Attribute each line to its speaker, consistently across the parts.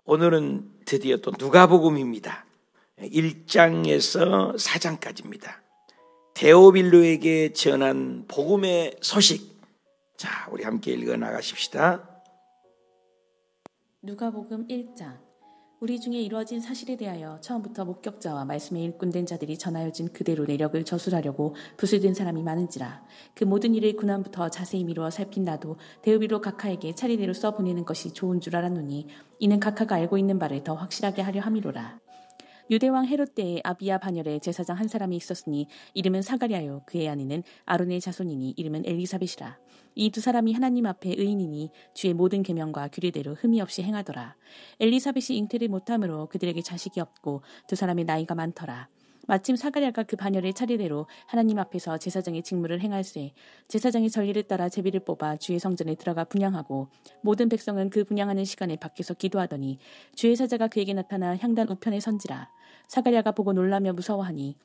Speaker 1: 오늘은 드디어 또 누가복음입니다. 1장에서 4장까지입니다. 데오빌로에게 전한 복음의 소식. 자, 우리 함께 읽어 나가십시다.
Speaker 2: 누가복음 1장. 우리 중에 이루어진 사실에 대하여 처음부터 목격자와 말씀의 일꾼된 자들이 전하여진 그대로 내력을 저술하려고 붓을 든 사람이 많은지라. 그 모든 일을 군함부터 자세히 미루어 살핀 나도 데오빌로 각하에게 차례대로 써보내는 것이 좋은 줄 알았노니 이는 각하가 알고 있는 바를 더 확실하게 하려 함이로라. 유대왕 헤롯 때에 아비야 반열에 제사장 한 사람이 있었으니 이름은 사가랴요. 그의 아내는 아론의 자손이니 이름은 엘리사벳이라. 이 두 사람이 하나님 앞에 의인이니 주의 모든 계명과 규례대로 흠이 없이 행하더라. 엘리사벳이 잉태를 못함으로 그들에게 자식이 없고 두 사람의 나이가 많더라. 마침 사가랴가 그 반열의 차례대로 하나님 앞에서 제사장의 직무를 행할세 제사장의 전리를 따라 제비를 뽑아 주의 성전에 들어가 분향하고 모든 백성은 그 분향하는 시간에 밖에서 기도하더니 주의 사자가 그에게 나타나 향단 우편에 선지라. 사가랴가 보고 놀라며 무서워하니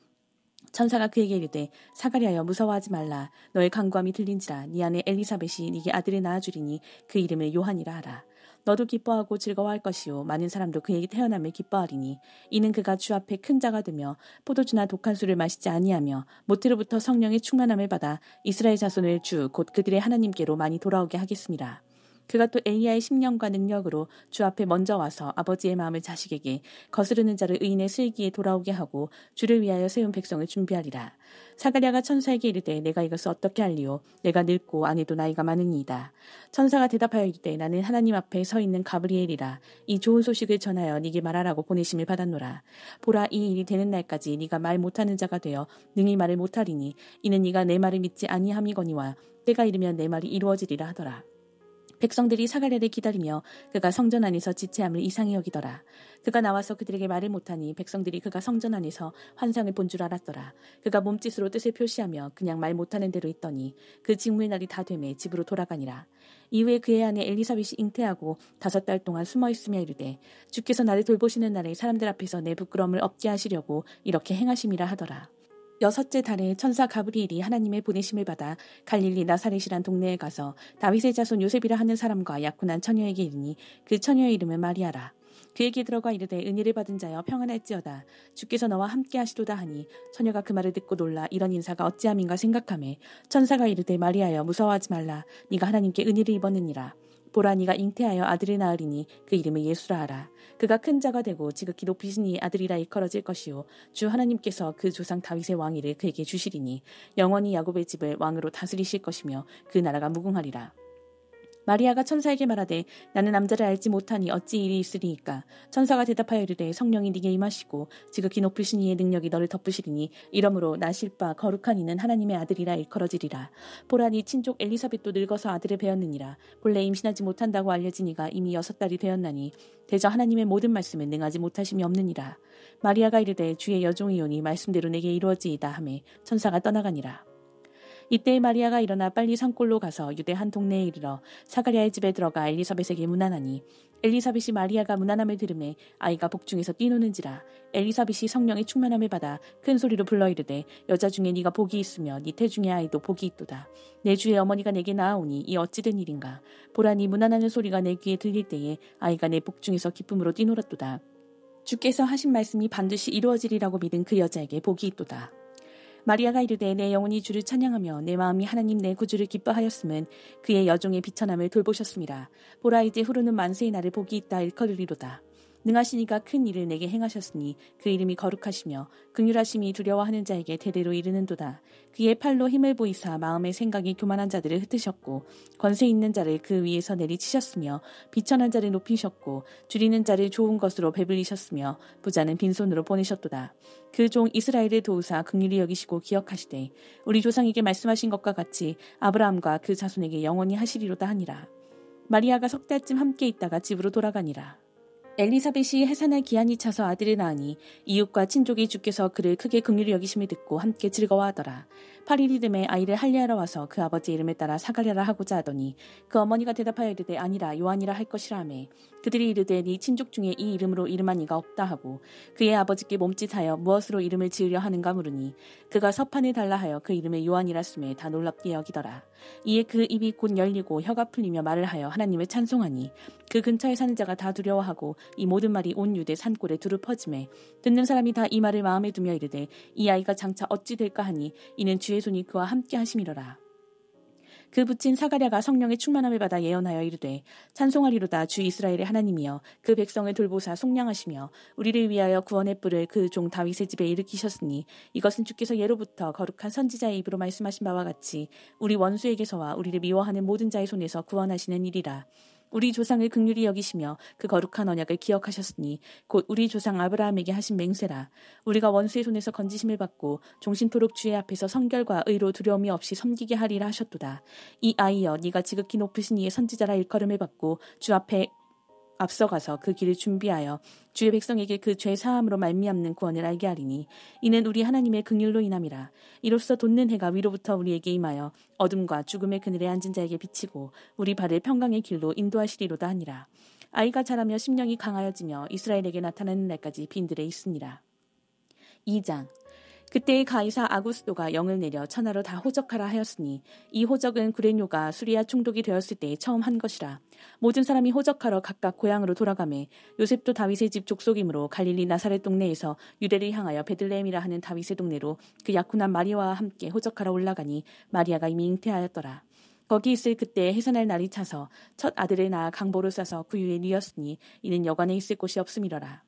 Speaker 2: 천사가 그에게 이르되 사가랴여 무서워하지 말라. 너의 간구함이 들린지라. 네 아내 엘리사벳이 네게 아들을 낳아주리니 그 이름을 요한이라 하라. 너도 기뻐하고 즐거워할 것이요 많은 사람도 그에게 태어남을 기뻐하리니 이는 그가 주 앞에 큰 자가 되며 포도주나 독한 술을 마시지 아니하며 모태로부터 성령의 충만함을 받아 이스라엘 자손을 주 곧 그들의 하나님께로 많이 돌아오게 하겠습니다. 그가 또 엘리야의 심령과 능력으로 주 앞에 먼저 와서 아버지의 마음을 자식에게 거스르는 자를 의인의 슬기에 돌아오게 하고 주를 위하여 세운 백성을 준비하리라. 사가랴가 천사에게 이르되 내가 이것을 어떻게 할리요? 내가 늙고 아내도 나이가 많으니이다. 천사가 대답하여 이르되 나는 하나님 앞에 서 있는 가브리엘이라. 이 좋은 소식을 전하여 네게 말하라고 보내심을 받았노라. 보라, 이 일이 되는 날까지 네가 말 못하는 자가 되어 능히 말을 못하리니 이는 네가 내 말을 믿지 아니함이거니와 때가 이르면 내 말이 이루어지리라 하더라. 백성들이 사가랴를 기다리며 그가 성전 안에서 지체함을 이상히 여기더라. 그가 나와서 그들에게 말을 못하니 백성들이 그가 성전 안에서 환상을 본 줄 알았더라. 그가 몸짓으로 뜻을 표시하며 그냥 말 못하는 대로 있더니 그 직무의 날이 다 되매 집으로 돌아가니라. 이후에 그의 아내 엘리사벳이 잉태하고 5달 동안 숨어있으며 이르되 주께서 나를 돌보시는 날에 사람들 앞에서 내 부끄러움을 없게 하시려고 이렇게 행하심이라 하더라. 6째 달에 천사 가브리엘이 하나님의 보내심을 받아 갈릴리 나사렛이란 동네에 가서 다윗의 자손 요셉이라 하는 사람과 약혼한 처녀에게 이르니 그 처녀의 이름은 마리아라. 그에게 들어가 이르되 은혜를 받은 자여 평안할지어다. 주께서 너와 함께 하시도다 하니 처녀가 그 말을 듣고 놀라 이런 인사가 어찌함인가 생각하매 천사가 이르되 마리아여 무서워하지 말라. 네가 하나님께 은혜를 입었느니라. 보라, 네가 잉태하여 아들을 낳으리니 그 이름을 예수라 하라. 그가 큰 자가 되고 지극히 높이신 이의 아들이라 일컬어질 것이요 주 하나님께서 그 조상 다윗의 왕위를 그에게 주시리니 영원히 야곱의 집을 왕으로 다스리실 것이며 그 나라가 무궁하리라. 마리아가 천사에게 말하되 나는 남자를 알지 못하니 어찌 일이 있으리이까. 천사가 대답하여 이르되 성령이 네게 임하시고 지극히 높으신 이의 능력이 너를 덮으시리니 이러므로 나실 바 거룩한 이는 하나님의 아들이라 일컬어지리라. 보라, 네 친족 엘리사벳도 늙어서 아들을 배었느니라. 본래 임신하지 못한다고 알려진 이가 이미 6달이 되었나니 대저 하나님의 모든 말씀은 능하지 못하심이 없느니라. 마리아가 이르되 주의 여종이오니 말씀대로 내게 이루어지이다 하매 천사가 떠나가니라. 이때 마리아가 일어나 빨리 산골로 가서 유대 한 동네에 이르러 사가랴의 집에 들어가 엘리사벳에게 문안하니 엘리사벳이 마리아가 문안함을 들으매 아이가 복중에서 뛰노는지라. 엘리사벳이 성령의 충만함을 받아 큰 소리로 불러 이르되 여자 중에 네가 복이 있으며 네 태중의 아이도 복이 있도다. 내 주의 어머니가 내게 낳아오니 이 어찌 된 일인가. 보라, 네 문안하는 소리가 내 귀에 들릴 때에 아이가 내 복중에서 기쁨으로 뛰놀았도다. 주께서 하신 말씀이 반드시 이루어지리라고 믿은 그 여자에게 복이 있도다. 마리아가 이르되 내 영혼이 주를 찬양하며 내 마음이 하나님 내 구주를 기뻐하였음은 그의 여종의 비천함을 돌보셨습니다. 보라, 이제 후르는 만세의 날을 복이 있다 일컬으리로다. 능하시니가 큰 일을 내게 행하셨으니 그 이름이 거룩하시며 긍휼하심이 두려워하는 자에게 대대로 이르는도다. 그의 팔로 힘을 보이사 마음의 생각이 교만한 자들을 흩으셨고 권세 있는 자를 그 위에서 내리치셨으며 비천한 자를 높이셨고 줄이는 자를 좋은 것으로 배불리셨으며 부자는 빈손으로 보내셨도다. 그 종 이스라엘을 도우사 긍휼히 여기시고 기억하시되 우리 조상에게 말씀하신 것과 같이 아브라함과 그 자손에게 영원히 하시리로다 하니라. 마리아가 6달쯤 함께 있다가 집으로 돌아가니라. 엘리사벳이 해산할 기한이 차서 아들을 낳으니 이웃과 친족이 주께서 그를 크게 긍휼히 여기심을 듣고 함께 즐거워하더라. 8일이 됨에 아이를 할례하러 와서 그 아버지 이름을 따라 사가랴라 하고자 하더니 그 어머니가 대답하여 이르되 아니라 요한이라 할 것이라 하매 그들이 이르되 네 친족 중에 이 이름으로 이름한 이가 없다 하고 그의 아버지께 몸짓하여 무엇으로 이름을 지으려 하는가 물으니 그가 서판을 달라 하여 그 이름을 요한이라 쓰매 다 놀랍게 여기더라. 이에 그 입이 곧 열리고 혀가 풀리며 말을 하여 하나님을 찬송하니 그 근처에 사는 자가 다 두려워하고 이 모든 말이 온 유대 산골에 두루 퍼지매 듣는 사람이 다 이 말을 마음에 두며 이르되 이 아이가 장차 어찌 될까 하니 이는 주의 손이 그와 함께 하심이로라. 그 붙인 사가랴가 성령의 충만함을 받아 예언하여 이르되 찬송하리로다 주 이스라엘의 하나님이여 그 백성을 돌보사 속량하시며 우리를 위하여 구원의 뿔을 그 종 다윗의 집에 일으키셨으니 이것은 주께서 예로부터 거룩한 선지자의 입으로 말씀하신 바와 같이 우리 원수에게서와 우리를 미워하는 모든 자의 손에서 구원하시는 일이라. 우리 조상을 긍휼히 여기시며 그 거룩한 언약을 기억하셨으니 곧 우리 조상 아브라함에게 하신 맹세라. 우리가 원수의 손에서 건지심을 받고 종신토록 주의 앞에서 성결과 의로 두려움이 없이 섬기게 하리라 하셨도다. 이 아이여 네가 지극히 높으신 이의 선지자라 일컬음을 받고 주 앞에 앞서가서 그 길을 준비하여 주의 백성에게 그 죄 사함으로 말미암는 구원을 알게 하리니 이는 우리 하나님의 긍휼로 인함이라. 이로써 돋는 해가 위로부터 우리에게 임하여 어둠과 죽음의 그늘에 앉은 자에게 비치고 우리 발을 평강의 길로 인도하시리로다 하니라. 아이가 자라며 심령이 강하여지며 이스라엘에게 나타나는 날까지 빈들에 있으니라. 2장. 그때의 가이사 아구스도가 영을 내려 천하로 다 호적하라 하였으니 이 호적은 구레뇨가 수리아 총독이 되었을 때에 처음 한 것이라. 모든 사람이 호적하러 각각 고향으로 돌아가매 요셉도 다윗의 집 족속이므로 갈릴리 나사렛 동네에서 유대를 향하여 베들레헴이라 하는 다윗의 동네로 그 약혼한 마리아와 함께 호적하러 올라가니 마리아가 이미 잉태하였더라. 거기 있을 그때 해산할 날이 차서 첫 아들을 낳아 강보로 싸서 구유에 뉘었으니 이는 여관에 있을 곳이 없음이러라.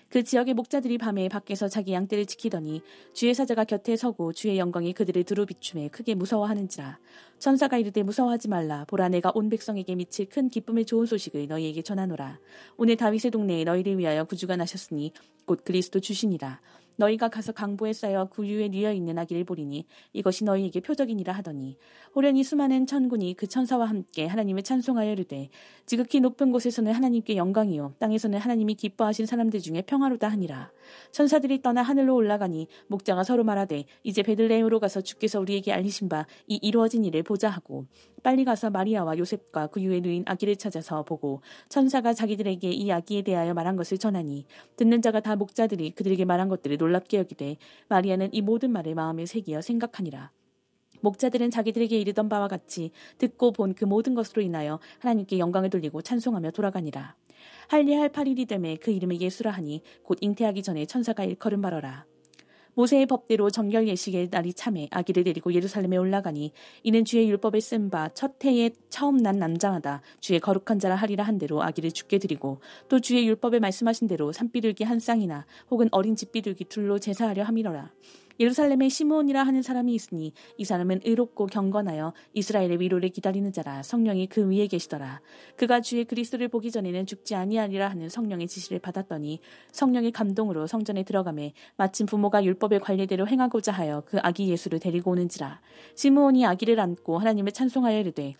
Speaker 2: 그 지역의 목자들이 밤에 밖에서 자기 양떼를 지키더니 주의 사자가 곁에 서고 주의 영광이 그들을 두루 비추매 크게 무서워하는지라. 천사가 이르되 무서워하지 말라. 보라 내가 온 백성에게 미칠 큰 기쁨의 좋은 소식을 너희에게 전하노라. 오늘 다윗의 동네에 너희를 위하여 구주가 나셨으니 곧 그리스도 주시니라. 너희가 가서 강보에 쌓여 구유에 뉘어 있는 아기를 보리니 이것이 너희에게 표적이니라 하더니 호련히 수많은 천군이 그 천사와 함께 하나님을 찬송하여 이르되 지극히 높은 곳에서는 하나님께 영광이요 땅에서는 하나님이 기뻐하신 사람들 중에 평화로다 하니라. 천사들이 떠나 하늘로 올라가니 목자가 서로 말하되 이제 베들레헴으로 가서 주께서 우리에게 알리신 바 이 이루어진 일을 보자 하고 빨리 가서 마리아와 요셉과 구유에 누인 아기를 찾아서 보고 천사가 자기들에게 이 아기에 대하여 말한 것을 전하니 듣는 자가 다 목자들이 그들에게 말한 것들을 놀랍게 여기되 마리아는 이 모든 말을 마음에 새기어 생각하니라. 목자들은 자기들에게 이르던 바와 같이 듣고 본 그 모든 것으로 인하여 하나님께 영광을 돌리고 찬송하며 돌아가니라. 할례할 8일이 되매 그 이름을 예수라 하니 곧 잉태하기 전에 천사가 일컬음 바로라. 모세의 법대로 정결 예식의 날이 참에 아기를 데리고 예루살렘에 올라가니 이는 주의 율법에 쓴 바 첫 해에 처음 난 남자마다 주의 거룩한 자라 하리라 한 대로 아기를 죽게 드리고 또 주의 율법에 말씀하신 대로 산비둘기 한 쌍이나 혹은 어린 집비둘기 둘로 제사하려 함이로라. 예루살렘에 시므온이라 하는 사람이 있으니 이 사람은 의롭고 경건하여 이스라엘의 위로를 기다리는 자라. 성령이 그 위에 계시더라. 그가 주의 그리스도를 보기 전에는 죽지 아니하리라 하는 성령의 지시를 받았더니 성령의 감동으로 성전에 들어가매 마침 부모가 율법의 관례대로 행하고자 하여 그 아기 예수를 데리고 오는지라. 시므온이 아기를 안고 하나님을 찬송하여 이르되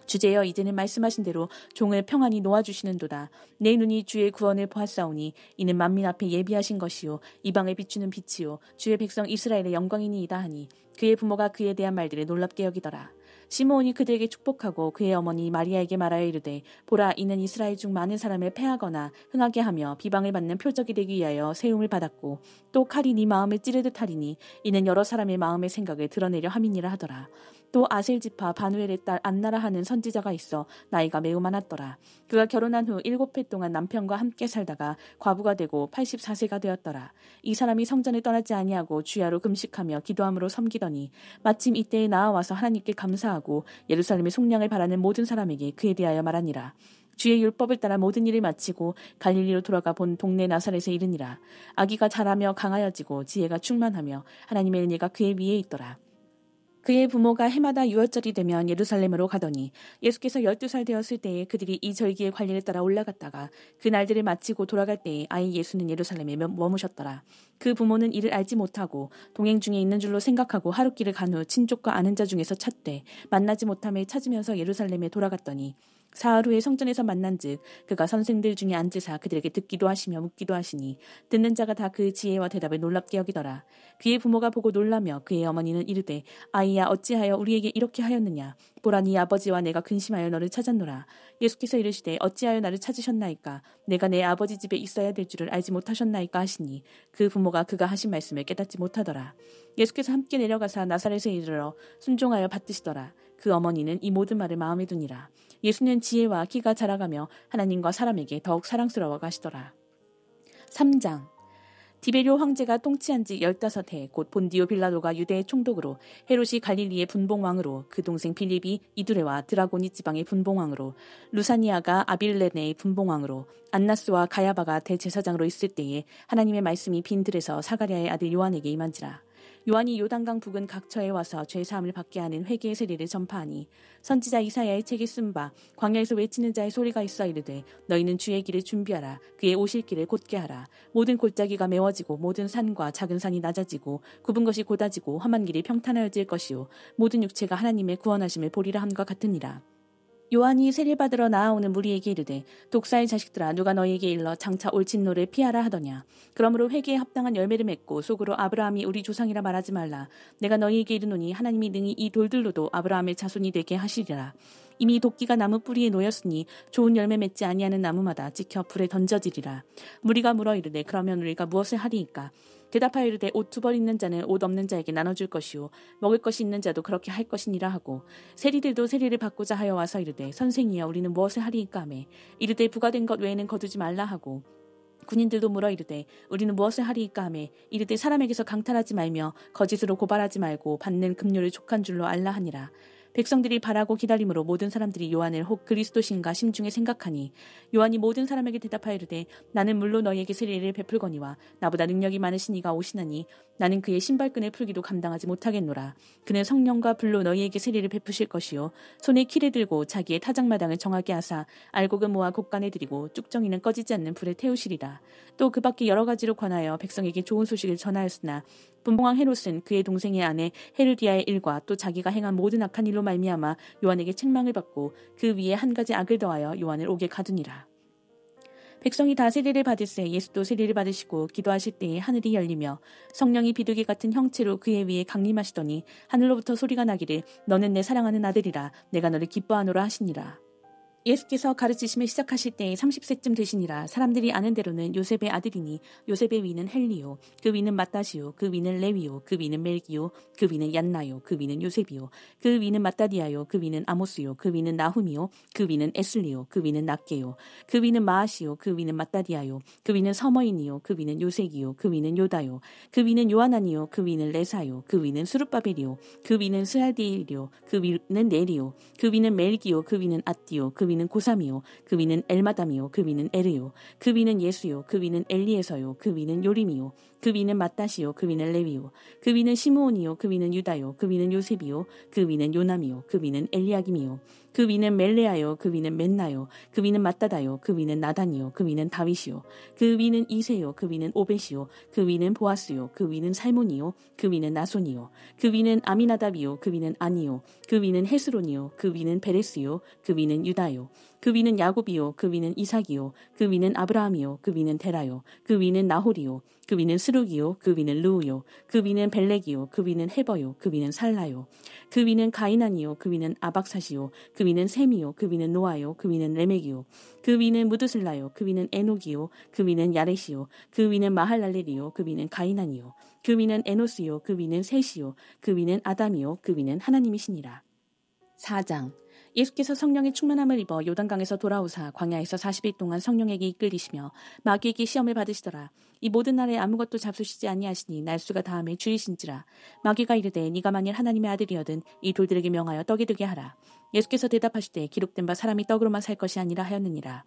Speaker 2: 주제여 이제는 말씀하신 대로 종을 평안히 놓아주시는도다. 내 눈이 주의 구원을 보았사오니 이는 만민 앞에 예비하신 것이요 이방을 비추는 빛이요 주의 백성 이스라엘의 영광이니이다 하니 그의 부모가 그에 대한 말들을 놀랍게 여기더라. 시므온이 그들에게 축복하고 그의 어머니 마리아에게 말하여 이르되 보라 이는 이스라엘 중 많은 사람을 패하거나 흥하게 하며 비방을 받는 표적이 되기 위하여 세움을 받았고 또 칼이 네 마음을 찌르듯 하리니 이는 여러 사람의 마음의 생각을 드러내려 함이니라 하더라. 또 아셀지파 바누엘의 딸 안나라 하는 선지자가 있어 나이가 매우 많았더라. 그가 결혼한 후 7해 동안 남편과 함께 살다가 과부가 되고 84세가 되었더라. 이 사람이 성전을 떠나지 아니하고 주야로 금식하며 기도함으로 섬기더니 마침 이때에 나아와서 하나님께 감사하고 예루살렘의 속량을 바라는 모든 사람에게 그에 대하여 말하니라. 주의 율법을 따라 모든 일을 마치고 갈릴리로 돌아가 본 동네 나사렛에 이르니라. 아기가 자라며 강하여지고 지혜가 충만하며 하나님의 은혜가 그의 위에 있더라. 그의 부모가 해마다 유월절이 되면 예루살렘으로 가더니 예수께서 12살 되었을 때에 그들이 이 절기의 관례를 따라 올라갔다가 그 날들을 마치고 돌아갈 때에 아이 예수는 예루살렘에 머무셨더라. 그 부모는 이를 알지 못하고 동행 중에 있는 줄로 생각하고 하룻길을 간 후 친족과 아는 자 중에서 찾되 만나지 못함에 찾으면서 예루살렘에 돌아갔더니 사흘 후에 성전에서 만난즉 그가 선생들 중에 앉으사 그들에게 듣기도 하시며 묻기도 하시니 듣는 자가 다 그 지혜와 대답을 놀랍게 여기더라. 그의 부모가 보고 놀라며 그의 어머니는 이르되 아이야 어찌하여 우리에게 이렇게 하였느냐. 보라 네 아버지와 내가 근심하여 너를 찾았노라. 예수께서 이르시되 어찌하여 나를 찾으셨나이까. 내가 내 아버지 집에 있어야 될 줄을 알지 못하셨나이까 하시니 그 부모가 그가 하신 말씀을 깨닫지 못하더라. 예수께서 함께 내려가사 나사렛에 이르러 순종하여 받드시더라. 그 어머니는 이 모든 말을 마음에 두니라. 예수는 지혜와 키가 자라가며 하나님과 사람에게 더욱 사랑스러워 가시더라. 3장. 디베료 황제가 통치한 지 15해 곧 본디오 빌라도가 유대의 총독으로, 헤롯이 갈릴리의 분봉왕으로, 그 동생 빌립이 이두레와 드라고니 지방의 분봉왕으로, 루사니아가 아빌레네의 분봉왕으로, 안나스와 가야바가 대제사장으로 있을 때에 하나님의 말씀이 빈 들에서 사가랴의 아들 요한에게 임한지라. 요한이 요단강 북은 각처에 와서 죄사함을 받게 하는 회개의 세례를 전파하니, 선지자 이사야의 책에 쓴 바 광야에서 외치는 자의 소리가 있어 이르되, 너희는 주의 길을 준비하라. 그의 오실 길을 곧게 하라. 모든 골짜기가 메워지고 모든 산과 작은 산이 낮아지고 굽은 것이 곧아지고 험한 길이 평탄하여질 것이요 모든 육체가 하나님의 구원하심을 보리라 함과 같으니라. 요한이 세례받으러 나아오는 무리에게 이르되, 독사의 자식들아, 누가 너희에게 일러 장차 올 진노를 피하라 하더냐. 그러므로 회개에 합당한 열매를 맺고 속으로 아브라함이 우리 조상이라 말하지 말라. 내가 너희에게 이르노니 하나님이 능히 이 돌들로도 아브라함의 자손이 되게 하시리라. 이미 도끼가 나무 뿌리에 놓였으니 좋은 열매 맺지 아니하는 나무마다 찍혀 불에 던져지리라. 무리가 물어 이르되, 그러면 우리가 무엇을 하리이까? 대답하여 이르되, 옷 두 벌 있는 자는 옷 없는 자에게 나눠줄 것이요 먹을 것이 있는 자도 그렇게 할 것이니라 하고, 세리들도 세리를 받고자 하여 와서 이르되, 선생이여 우리는 무엇을 하리이까 하매, 이르되 부과된 것 외에는 거두지 말라 하고, 군인들도 물어 이르되 우리는 무엇을 하리이까 하매, 이르되 사람에게서 강탈하지 말며 거짓으로 고발하지 말고 받는 급료를 족한 줄로 알라 하니라. 백성들이 바라고 기다림으로 모든 사람들이 요한을 혹 그리스도신가 심중에 생각하니, 요한이 모든 사람에게 대답하여 이르되, 나는 물로 너희에게 세례를 베풀거니와 나보다 능력이 많으신 이가 오시나니 나는 그의 신발끈을 풀기도 감당하지 못하겠노라. 그는 성령과 불로 너희에게 세례를 베푸실 것이요 손에 키를 들고 자기의 타작마당을 정하게 하사 알곡을 모아 곡간에 들이고 쭉정이는 꺼지지 않는 불에 태우시리라. 또 그 밖에 여러 가지로 관하여 백성에게 좋은 소식을 전하였으나, 분봉왕 헤롯은 그의 동생의 아내 헤르디아의 일과 또 자기가 행한 모든 악한 일로 말미암아 요한에게 책망을 받고 그 위에 한 가지 악을 더하여 요한을 옥에 가두니라. 백성이 다 세례를 받을새 예수도 세례를 받으시고 기도하실 때에 하늘이 열리며 성령이 비둘기 같은 형체로 그의 위에 강림하시더니, 하늘로부터 소리가 나기를, 너는 내 사랑하는 아들이라. 내가 너를 기뻐하노라 하시니라. 예수께서 가르치심을 시작하실 때에 30세쯤 되시니라. 사람들이 아는 대로는 요셉의 아들이니, 요셉의 위는 헬리요, 그 위는 마따시요, 그 위는 레위요, 그 위는 멜기요, 그 위는 얀나요, 그 위는 요셉이요, 그 위는 마따디아요, 그 위는 아모스요, 그 위는 나훔이요, 그 위는 에슬리요, 그 위는 낫게요, 그 위는 마아시요, 그 위는 마따디아요, 그 위는 서머인이요, 그 위는 요색이요, 그 위는 요다요, 그 위는 요하나니요, 그 위는 레사요, 그 위는 수르바벨이요, 그 위는 스알디엘이요, 그 위는 네리요, 그 위는 멜기요, 그 위는 앗디요, 그 위는 고삼이요, 그 위는 엘마담이요, 그 위는 에르요, 그 위는 예수요, 그 위는 엘리에서요, 그 위는 요림이요, 그 위는 마따시요, 그 위는 레위요, 그 위는 시므온이요, 그 위는 유다요, 그 위는 요셉이요, 그 위는 요남이요, 그 위는 엘리야김이요, 그 위는 멜레아요, 그 위는 멘나요, 그 위는 마따다요, 그 위는 나단이요, 그 위는 다윗이요, 그 위는 이세요, 그 위는 오벳이요, 그 위는 보아스요, 그 위는 살몬이요, 그 위는 나손이요, 그 위는 아미나답이요, 그 위는 아니요, 그 위는 헤스론이요, 그 위는 베레스요, 그 위는 유다요, 그 위는 야곱이요, 그 위는 이삭이요, 그 위는 아브라함이요, 그 위는 데라요, 그 위는 나홀이요, 그 위는 스룩이요, 그 위는 르우요, 그 위는 벨렉이요, 그 위는 헤버요, 그 위는 살라요, 그 위는 가이난이요, 그 위는 아박사시요, 그 위는 셈이요, 그 위는 노아요, 그 위는 레멕이요, 그 위는 무드슬라요, 그 위는 에녹이요, 그 위는 야렛이요, 그 위는 마할랄렐이요, 그 위는 가이난이요, 그 위는 에노스요, 그 위는 셋이요, 그 위는 아담이요, 그 위는 하나님이시니라. 4장. 예수께서 성령의 충만함을 입어 요단강에서 돌아오사 광야에서 40일 동안 성령에게 이끌리시며 마귀에게 시험을 받으시더라. 이 모든 날에 아무것도 잡수시지 아니하시니 날수가 다함에 줄이신지라. 마귀가 이르되, 네가 만일 하나님의 아들이여든 이 돌들에게 명하여 떡이 되게 하라. 예수께서 대답하시되, 기록된 바 사람이 떡으로만 살 것이 아니라 하였느니라.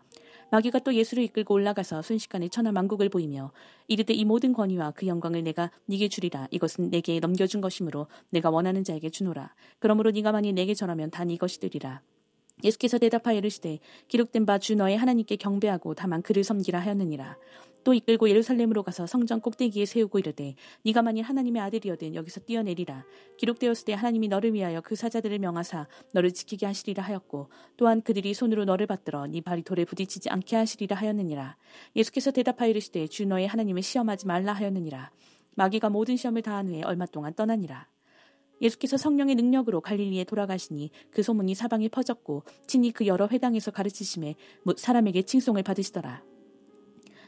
Speaker 2: 마귀가 또 예수를 이끌고 올라가서 순식간에 천하 만국을 보이며 이르되, 이 모든 권위와 그 영광을 내가 네게 주리라. 이것은 내게 넘겨준 것이므로 내가 원하는 자에게 주노라. 그러므로 네가 만일 내게 전하면 다 네 것이 되리라. 예수께서 대답하여 이르시되, 기록된 바 주 너의 하나님께 경배하고 다만 그를 섬기라 하였느니라. 또 이끌고 예루살렘으로 가서 성전 꼭대기에 세우고 이르되, 네가 만일 하나님의 아들이여든 여기서 뛰어내리라. 기록되었을 때 하나님이 너를 위하여 그 사자들을 명하사 너를 지키게 하시리라 하였고, 또한 그들이 손으로 너를 받들어 네 발이 돌에 부딪히지 않게 하시리라 하였느니라. 예수께서 대답하여 이르시되, 주 너의 하나님을 시험하지 말라 하였느니라. 마귀가 모든 시험을 다한 후에 얼마 동안 떠나니라. 예수께서 성령의 능력으로 갈릴리에 돌아가시니 그 소문이 사방에 퍼졌고 친히 그 여러 회당에서 가르치심에 사람에게 칭송을 받으시더라.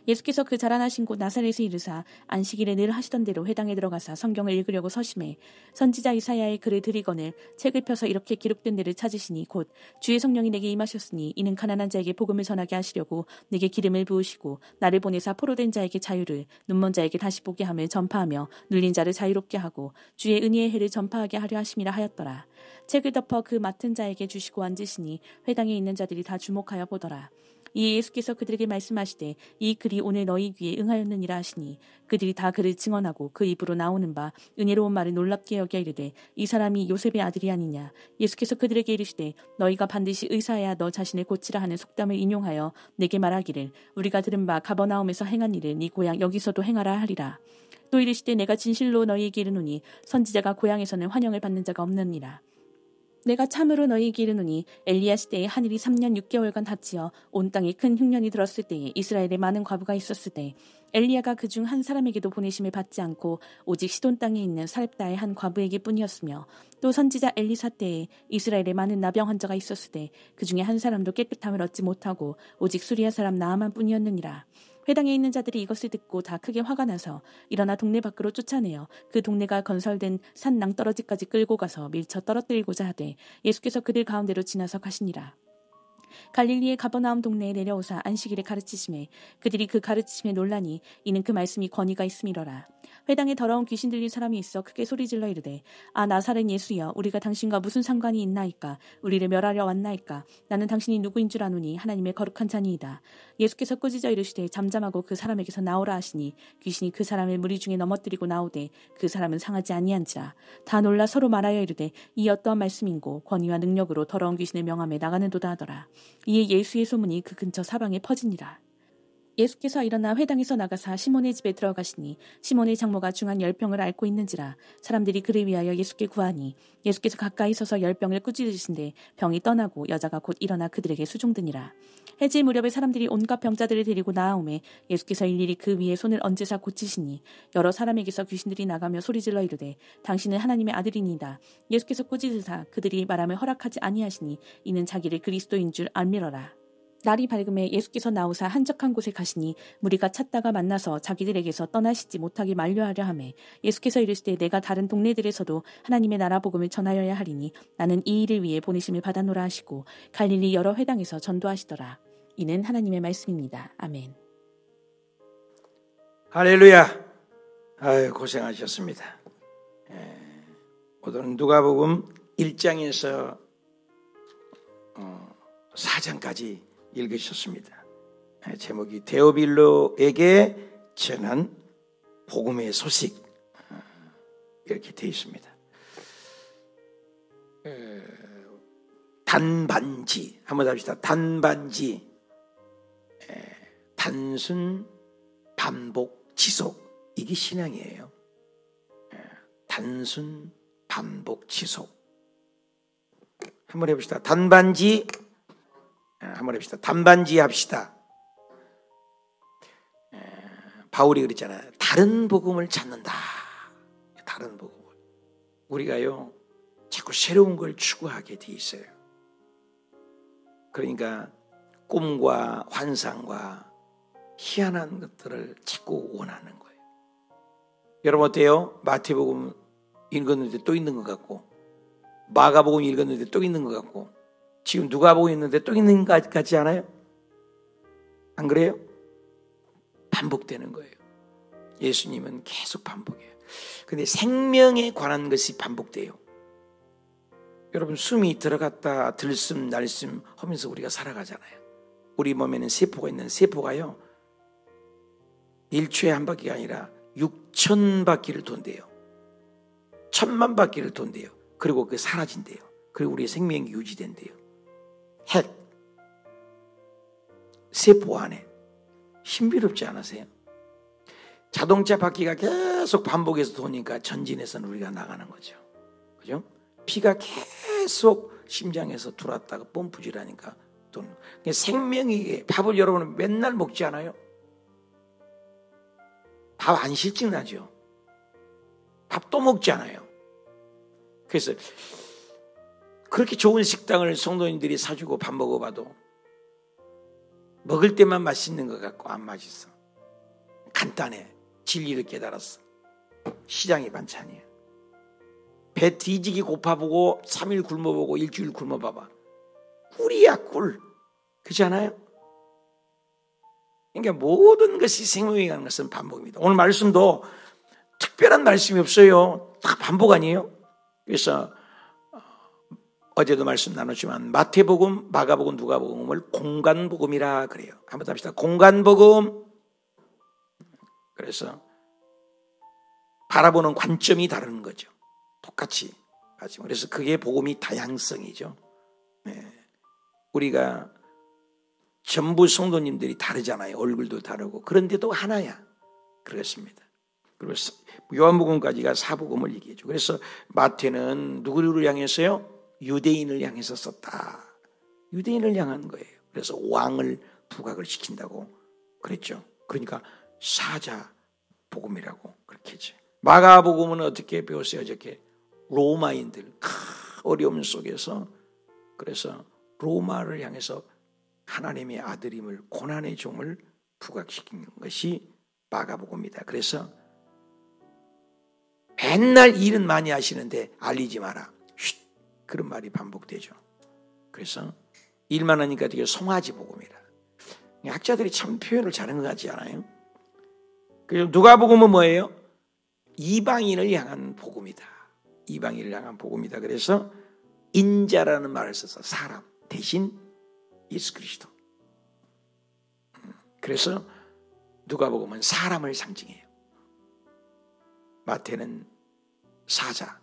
Speaker 2: 예수께서 그 자라나신 곳 나사렛에 이르사 안식일에 늘 하시던 대로 회당에 들어가사 성경을 읽으려고 서심해 선지자 이사야의 글을 들이거늘 책을 펴서 이렇게 기록된 데를 찾으시니 곧 주의 성령이 내게 임하셨으니 이는 가난한 자에게 복음을 전하게 하시려고 내게 기름을 부으시고 나를 보내사 포로된 자에게 자유를 눈먼 자에게 다시 보게 함을 전파하며 눌린 자를 자유롭게 하고 주의 은혜의 해를 전파하게 하려 하심이라 하였더라. 책을 덮어 그 맡은 자에게 주시고 앉으시니 회당에 있는 자들이 다 주목하여 보더라. 이에 예수께서 그들에게 말씀하시되 이 글이 오늘 너희 귀에 응하였느니라 하시니 그들이 다 그를 증언하고 그 입으로 나오는 바 은혜로운 말을 놀랍게 여겨 이르되 이 사람이 요셉의 아들이 아니냐. 예수께서 그들에게 이르시되 너희가 반드시 의사야 너 자신을 고치라 하는 속담을 인용하여 내게 말하기를 우리가 들은 바 가버나움에서 행한 일을 네 고향 여기서도 행하라 하리라. 또 이르시되 내가 진실로 너희에게 이르노니 선지자가 고향에서는 환영을 받는 자가 없느니라. 내가 참으로 너희에게 이르노니 엘리야 시대에 하늘이 3년 6개월간 닫히어 온 땅에 큰 흉년이 들었을 때에 이스라엘에 많은 과부가 있었을 때 엘리야가 그중 한 사람에게도 보내심을 받지 않고 오직 시돈 땅에 있는 사렙다의 한 과부에게 뿐이었으며 또 선지자 엘리사 때에 이스라엘에 많은 나병 환자가 있었을 때 그중에 한 사람도 깨끗함을 얻지 못하고 오직 수리아 사람 나아만 뿐이었느니라. 회당에 있는 자들이 이것을 듣고 다 크게 화가 나서 일어나 동네 밖으로 쫓아내어 그 동네가 건설된 산 낭떠러지까지 끌고 가서 밀쳐 떨어뜨리고자 하되 예수께서 그들 가운데로 지나서 가시니라. 갈릴리의 가버나움 동네에 내려오사 안식일에 가르치심에 그들이 그 가르치심에 놀라니 이는 그 말씀이 권위가 있음이로라. 회당에 더러운 귀신 들린 사람이 있어 크게 소리질러 이르되 아 나사렛 예수여 우리가 당신과 무슨 상관이 있나이까. 우리를 멸하려 왔나이까. 나는 당신이 누구인 줄 아노니 하나님의 거룩한 자니이다. 예수께서 꾸짖어 이르시되 잠잠하고 그 사람에게서 나오라 하시니 귀신이 그 사람을 무리 중에 넘어뜨리고 나오되 그 사람은 상하지 아니한지라. 다 놀라 서로 말하여 이르되 이 어떠한 말씀인고 권위와 능력으로 더러운 귀신을 명함에 나가는도다 하더라. 이에 예수의 소문이 그 근처 사방에 퍼지니라. 예수께서 일어나 회당에서 나가사 시몬의 집에 들어가시니 시몬의 장모가 중한 10병을 앓고 있는지라. 사람들이 그를 위하여 예수께 구하니 예수께서 가까이 서서 10병을 꾸짖으신데 병이 떠나고 여자가 곧 일어나 그들에게 수종드니라. 해질 무렵에 사람들이 온갖 병자들을 데리고 나아오매 예수께서 일일이 그 위에 손을 얹으사 고치시니 여러 사람에게서 귀신들이 나가며 소리질러 이르되 당신은 하나님의 아들이니이다. 예수께서 꾸짖으사 그들이 말함을 허락하지 아니하시니 이는 자기를 그리스도인 줄 알미러라. 날이 밝음에 예수께서 나오사 한적한 곳에 가시니 무리가 찾다가 만나서 자기들에게서 떠나시지 못하게 만류하려 하매 예수께서 이르시되 내가 다른 동네들에서도 하나님의 나라 복음을 전하여야 하리니 나는 이 일을 위해 보내심을 받아노라 하시고 갈릴리 여러 회당에서 전도하시더라. 이는 하나님의 말씀입니다. 아멘.
Speaker 1: 할렐루야. 아유 고생하셨습니다. 오늘은 누가복음 1장에서 4장까지 읽으셨습니다. 제목이 데오빌로에게 전한 복음의 소식 이렇게 되어 있습니다. 단반지 한번 합시다. 단반지 단순 반복 지속 이게 신앙이에요. 단순 반복 지속 한번 해봅시다. 단반지 한번 해봅시다. 단반지 합시다. 바울이 그랬잖아요. 다른 복음을 찾는다. 다른 복음을. 우리가요 자꾸 새로운 걸 추구하게 돼 있어요. 그러니까 꿈과 환상과 희한한 것들을 자꾸 원하는 거예요. 여러분 어때요? 마태복음 읽었는데 또 있는 것 같고 마가복음 읽었는데 또 있는 것 같고 지금 누가복음 있는데 또 있는 것 같지 않아요? 안 그래요? 반복되는 거예요. 예수님은 계속 반복해요. 근데 생명에 관한 것이 반복돼요. 여러분 숨이 들어갔다 들숨 날숨 하면서 우리가 살아가잖아요. 우리 몸에는 세포가 있는 세포가요 1초에 한 바퀴가 아니라 6,000바퀴를 돈대요. 1,000만 바퀴를 돈대요. 그리고 그게 사라진대요. 그리고 우리의 생명이 유지된대요. 핵 세포 안에 신비롭지 않으세요? 자동차 바퀴가 계속 반복해서 도니까 전진해서는 우리가 나가는 거죠. 그죠? 피가 계속 심장에서 들어왔다가 펌프질하니까 도는. 생명이 밥을 여러분은 맨날 먹지 않아요? 밥 안 실증 나죠? 밥 또 먹지 않아요? 그래서 그렇게 좋은 식당을 성도님들이 사주고 밥 먹어봐도 먹을 때만 맛있는 것 같고 안 맛있어. 간단해. 진리를 깨달았어. 시장이 반찬이야. 배 뒤지기 고파보고 3일 굶어보고 일주일 굶어봐봐. 꿀이야 꿀. 그렇지 않아요? 그러니까 모든 것이 생명에 가는 것은 반복입니다. 오늘 말씀도 특별한 말씀이 없어요. 다 반복 아니에요? 그래서 어제도 말씀 나눴지만 마태복음, 마가복음, 누가복음을 공간복음이라 그래요. 한번 합시다. 공간복음. 그래서 바라보는 관점이 다른 거죠. 똑같이 하지만 그래서 그게 복음이 다양성이죠. 네. 우리가 전부 성도님들이 다르잖아요. 얼굴도 다르고 그런데도 하나야. 그렇습니다. 그리고 요한복음까지가 사복음을 얘기해줘. 그래서 마태는 누구를 향해서요? 유대인을 향해서 썼다. 유대인을 향한 거예요. 그래서 왕을 부각을 시킨다고 그랬죠. 그러니까 사자 복음이라고 그렇게 했죠. 마가복음은 어떻게 배웠어요? 어저께 로마인들 어려움 속에서 그래서 로마를 향해서 하나님의 아들임을 고난의 종을 부각시키는 것이 마가복음이다. 그래서 맨날 일은 많이 하시는데 알리지 마라. 쉿, 그런 말이 반복되죠. 그래서 일만 하니까 되게 송아지 복음이라. 학자들이 참 표현을 잘한 것 같지 않아요? 그리고 누가복음은 뭐예요? 이방인을 향한 복음이다. 이방인을 향한 복음이다. 그래서 인자라는 말을 써서 사람 대신 예수 그리스도. 그래서 누가복음은 사람을 상징해요. 마태는 사자,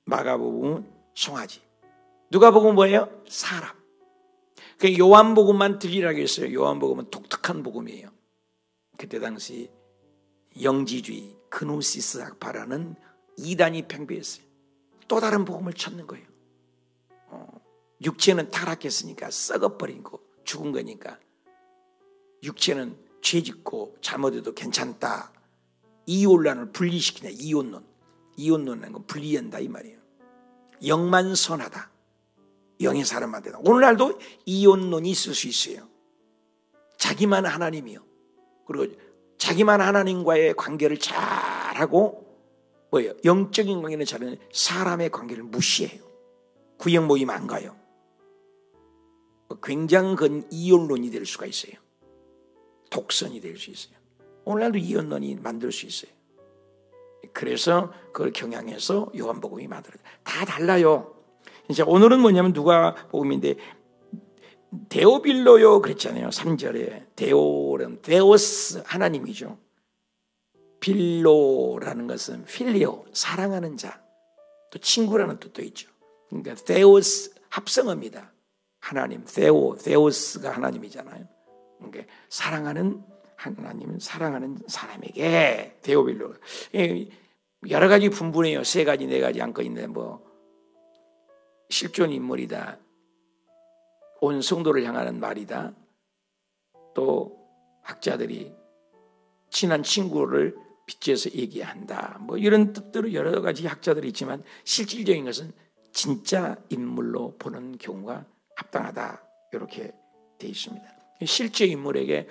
Speaker 1: 마가복음은 송아지. 누가복음은 뭐예요? 사람. 그 요한복음만 들리라고 했어요. 요한복음은 독특한 복음이에요. 그때 당시 영지주의 그노시스 학파라는 이단이 팽배했어요. 또 다른 복음을 찾는 거예요. 육체는 타락했으니까 썩어버린 거 죽은 거니까 육체는 죄짓고 잘못해도 괜찮다. 이혼란을 분리시키냐. 이혼론이라는 건 분리한다 이 말이에요. 영만 선하다. 영의 사람한테. 오늘날도 이혼론이 있을 수 있어요. 자기만 하나님이요. 그리고 자기만 하나님과의 관계를 잘하고 뭐예요? 영적인 관계는 잘하는 사람의 관계를 무시해요. 구역 모임 안 가요. 굉장한 이혼론이 될 수가 있어요. 독선이 될 수 있어요. 오늘날도 이혼론이 만들 수 있어요. 그래서 그걸 경향해서 요한복음이 만들어요. 다 달라요. 이제 오늘은 뭐냐면 누가복음인데 데오빌로요 그랬잖아요. 3절에 데오는 데오스 하나님이죠. 빌로라는 것은 필리오 사랑하는 자, 또 친구라는 뜻도 있죠. 그러니까 데오스 합성어입니다. 하나님 데오스가 하나님이잖아요. 그러니까 사랑하는 하나님은 사랑하는 사람에게 데오빌로. 여러 가지 분분해요. 3가지 4가지 안고 있는데 뭐 실존 인물이다. 온 성도를 향하는 말이다. 또 학자들이 친한 친구를 빗대서 얘기한다. 뭐 이런 뜻들로 여러 가지 학자들이 있지만 실질적인 것은 진짜 인물로 보는 경우가 합당하다. 이렇게 돼 있습니다. 실제 인물에게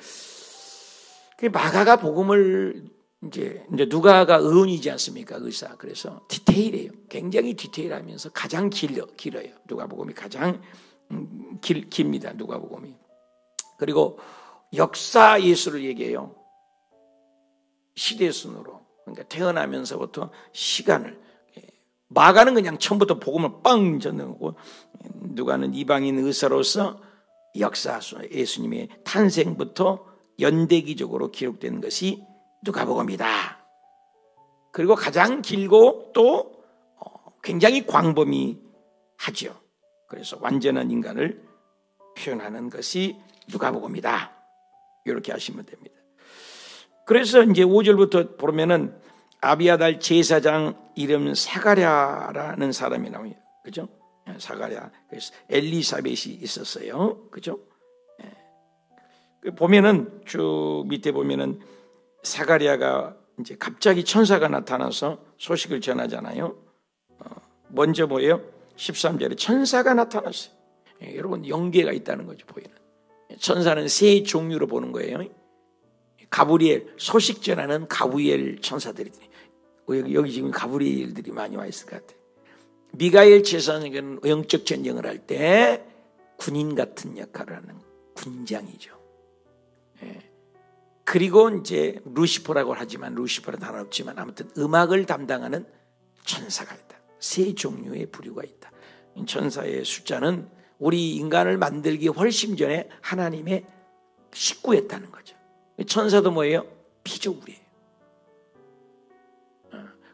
Speaker 1: 마가가 복음을 이제 누가가 의원이지 않습니까? 의사. 그래서 디테일해요. 굉장히 디테일하면서 가장 길어요. 누가복음이 가장 깁니다. 누가복음이. 그리고 역사 예수를 얘기해요. 시대순으로. 그러니까 태어나면서부터 시간을. 마가는 그냥 처음부터 복음을 빵 전하고 누가는 이방인 의사로서 역사순 예수님의 탄생부터 연대기적으로 기록되는 것이 누가복음이다. 그리고 가장 길고 또 굉장히 광범위하죠. 그래서 완전한 인간을 표현하는 것이 누가복음이다. 이렇게 하시면 됩니다. 그래서 이제 5절부터 보면은 아비아달 제사장 이름 사가랴라는 사람이 나옵니다. 그죠? 사가랴. 그래서 엘리사벳이 있었어요. 그죠? 보면은 쭉 밑에 보면은 사가랴가 이제 갑자기 천사가 나타나서 소식을 전하잖아요. 먼저 뭐예요? 13절에 천사가 나타났어요. 여러분 연계가 있다는 거죠. 보이는 천사는 세 종류로 보는 거예요. 가브리엘, 소식 전하는 가브리엘 천사들이, 여기 지금 가브리엘들이 많이 와 있을 것 같아요. 미가엘 제사장은 영적 전쟁을 할 때 군인 같은 역할을 하는 군장이죠. 예. 그리고 이제 루시퍼라고 하지만, 루시퍼는 단어 없지만 아무튼 음악을 담당하는 천사가 있다. 세 종류의 부류가 있다. 천사의 숫자는 우리 인간을 만들기 훨씬 전에 하나님의 식구였다는 거죠. 천사도 뭐예요? 피조물이에요.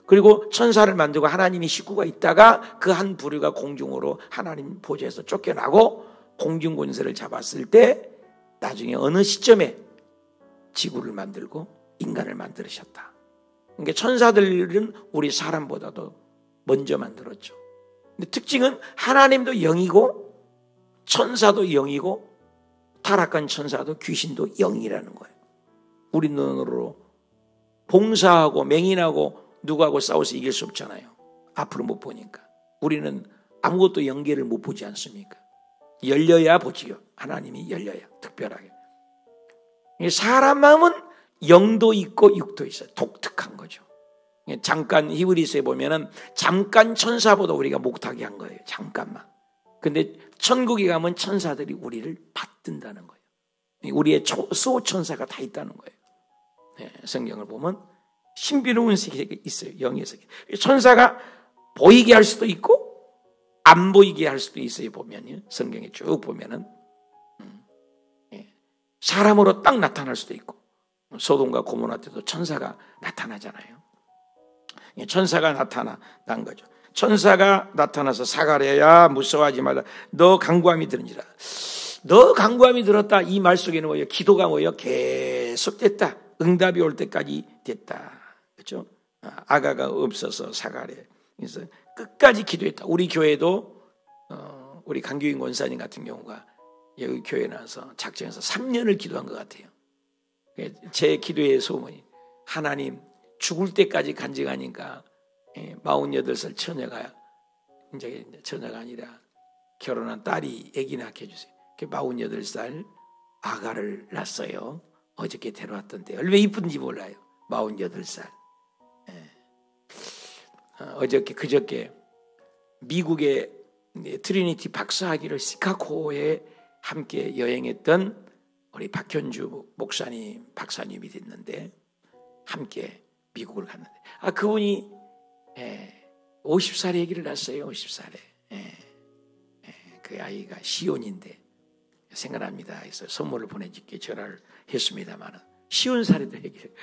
Speaker 1: 그리고 천사를 만들고 하나님이 식구가 있다가 그 한 부류가 공중으로 하나님 보좌에서 쫓겨나고 공중 권세를 잡았을 때 나중에 어느 시점에 지구를 만들고 인간을 만들으셨다. 그러니까 천사들은 우리 사람보다도 먼저 만들었죠. 근데 특징은 하나님도 영이고 천사도 영이고 타락한 천사도 귀신도 영이라는 거예요. 우리 눈으로 봉사하고 맹인하고 누구하고 싸워서 이길 수 없잖아요. 앞으로 못 보니까. 우리는 아무것도 연계를 못 보지 않습니까? 열려야 보지요. 하나님이 열려야 특별하게. 사람 마음은 영도 있고 육도 있어요. 독특한 거죠. 잠깐 히브리서에 보면은 잠깐 천사보다 우리가 못하게 한 거예요. 잠깐만. 근데 천국에 가면 천사들이 우리를 받든다는 거예요. 우리의 수호천사가 다 있다는 거예요. 네, 성경을 보면 신비로운 세계가 있어요. 영의 세계. 천사가 보이게 할 수도 있고 안 보이게 할 수도 있어요. 보면요. 성경에 쭉 보면은 사람으로 딱 나타날 수도 있고 소돔과 고모라 때도 천사가 나타나잖아요. 천사가 나타난 거죠. 천사가 나타나서 사가랴야 무서워하지 말라. 너 간구함이 들은지라. 너 간구함이 들었다. 이 말 속에는 뭐예요? 기도가 뭐예요? 계속됐다. 응답이 올 때까지 됐다. 그렇죠? 아가가 없어서 사가랴. 그래서 끝까지 기도했다. 우리 교회도 우리 강규인 권사님 같은 경우가 여기 교회에 나와서 작정해서 3년을 기도한 것 같아요. 제 기도의 소문이 하나님 죽을 때까지 간증하니까 48살 처녀가 이제 처녀가 아니라 결혼한 딸이 아기 낳게 해주세요. 48살 아가를 낳았어요. 어저께 데려왔던데 얼마나 이쁜지 몰라요. 48살. 그저께 미국의 트리니티 박사학위를 시카고에 함께 여행했던 우리 박현주 목사님, 박사님이 됐는데 함께 미국을 갔는데 그분이 50살에 아기를 낳았어요. 50살에. 그 아이가 시온인데 생각납니다. 그래서 선물을 보내줄게 전화를 했습니다만 시온살에도 얘기를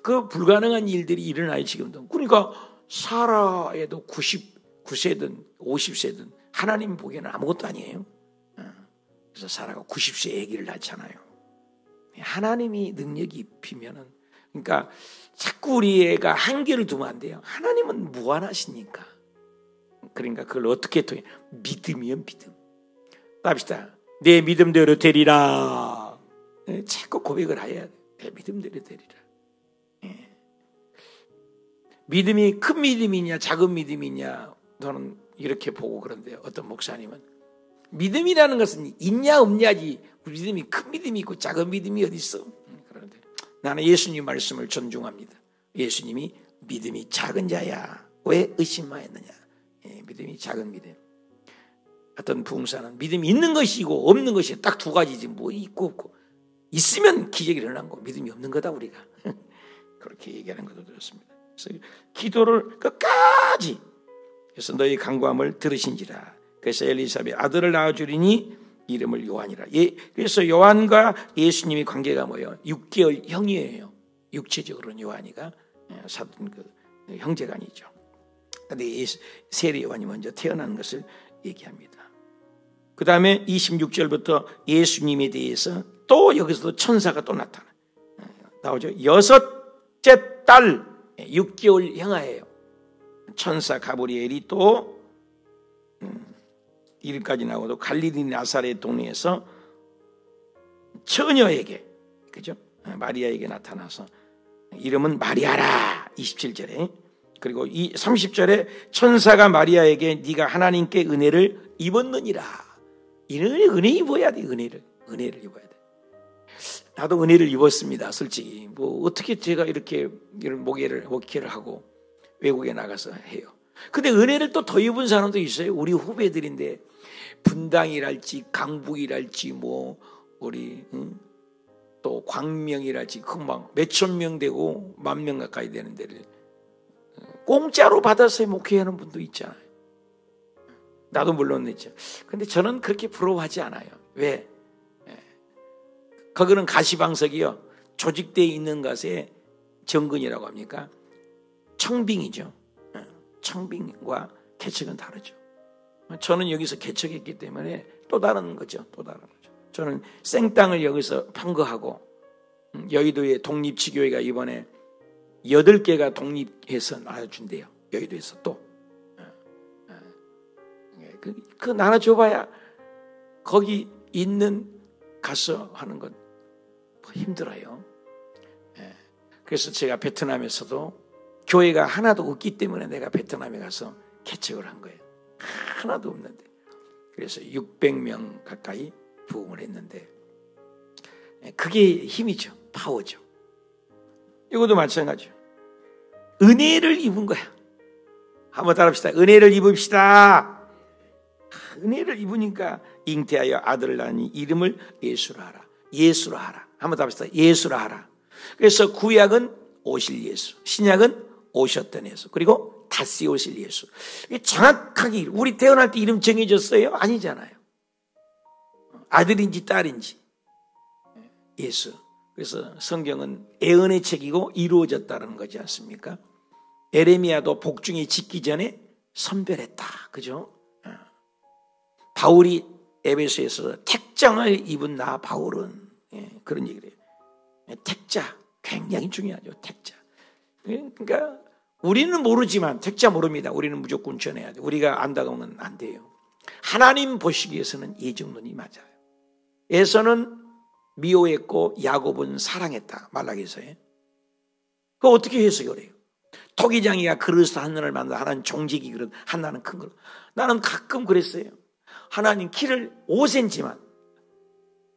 Speaker 1: 그 불가능한 일들이 일어나요 지금도. 그러니까 사라에도 99세든 50세든 하나님 보기에는 아무것도 아니에요. 그래서 사라가 90세 아기를 낳잖아요. 하나님이 능력이 입히면은 그러니까 자꾸 우리 애가 한계를 두면 안 돼요. 하나님은 무한하시니까. 그러니까 그걸 어떻게 통해? 믿음이요, 믿음. 합시다. 내 믿음대로 되리라. 자꾸 고백을 해야 돼. 내 믿음대로 되리라. 믿음이 큰 믿음이냐 작은 믿음이냐 저는 이렇게 보고 그런데요. 어떤 목사님은 믿음이라는 것은 있냐 없냐지 믿음이 큰 믿음이 있고 작은 믿음이 어디 있어? 그런데 나는 예수님 말씀을 존중합니다. 예수님이 믿음이 작은 자야 왜 의심하였느냐? 믿음이 작은 믿음. 어떤 부흥사는 믿음이 있는 것이고 없는 것이 딱 두 가지지 뭐 있고 없고 있으면 기적이 일어난 거 믿음이 없는 거다 우리가 그렇게 얘기하는 것도 들었습니다. 그래서 기도를 끝까지 그래서 너희 간구함을 들으신지라. 그래서 엘리사벳 아들을 낳아주리니 이름을 요한이라. 그래서 요한과 예수님의 관계가 뭐예요? 6개월 형이에요. 육체적으로는 요한이가 사돈 그 형제간이죠. 그런데 세례 요한이 먼저 태어난 것을 얘기합니다. 그 다음에 26절부터 예수님에 대해서 또 여기서도 천사가 또 나오죠. 여섯째 달 6개월 형아예요. 천사 가브리엘이 또 이름까지 나오고 갈릴리 나사렛 동네에서 처녀에게 그죠? 마리아에게 나타나서 이름은 마리아라 27절에 그리고 이 30절에 천사가 마리아에게 네가 하나님께 은혜를 입었느니라. 이 은혜 입어야 돼. 은혜를 입어야 돼. 나도 은혜를 입었습니다. 솔직히 뭐 어떻게 제가 이렇게 이런 목회를 하고 외국에 나가서 해요. 근데 은혜를 또 더 입은 사람도 있어요. 우리 후배들인데 분당이랄지 강북이랄지 뭐 우리 또 광명이랄지 금방 몇천 명 되고 10,000명 가까이 되는 데를 공짜로 받아서 목회하는 분도 있잖아요. 나도 물론 했죠. 근데 저는 그렇게 부러워하지 않아요. 왜? 거기는 가시방석이요. 조직되어 있는 것에 정근이라고 합니까? 청빙이죠. 청빙과 개척은 다르죠. 저는 여기서 개척했기 때문에 또 다른 거죠. 또 다른 거죠. 저는 생땅을 여기서 판거하고 여의도의 독립지교회가 이번에 8개가 독립해서 나눠준대요. 여의도에서 또. 그 나눠줘봐야 거기 있는 가서 하는 건 힘들어요. 그래서 제가 베트남에서도 교회가 하나도 없기 때문에 내가 베트남에 가서 개척을 한 거예요. 하나도 없는데. 그래서 600명 가까이 부흥을 했는데 그게 힘이죠. 파워죠. 이것도 마찬가지죠. 은혜를 입은 거야. 한번 따라합시다. 은혜를 입읍시다. 은혜를 입으니까 잉태하여 아들을 낳으니 이름을 예수라 하라. 예수라 하라. 한번 따라합시다. 예수라 하라. 그래서 구약은 오실 예수, 신약은 오셨던 예수, 그리고 다시 오실 예수. 정확하게 우리 태어날 때 이름 정해졌어요? 아니잖아요. 아들인지 딸인지 예수. 그래서 성경은 예언의 책이고 이루어졌다는 거지 않습니까? 에레미야도 복중에 짓기 전에 선별했다. 그죠? 바울이 에베소에서 택장을 입은 나 바울은 그런 얘기를 해요. 택자 굉장히 중요하죠. 택자. 그러니까 우리는 모르지만 택자 모릅니다. 우리는 무조건 전해야 돼. 우리가 안다고 하면 안 돼요. 하나님 보시기에서는 예정론이 맞아요. 에서는 미워했고 야곱은 사랑했다. 말라기서에. 그거 어떻게 해석을 해요? 토기장이가 그릇 하늘을 만들어 하나는 종지기 그릇, 하나는 큰 그릇. 나는 가끔 그랬어요. 하나님 키를 5cm만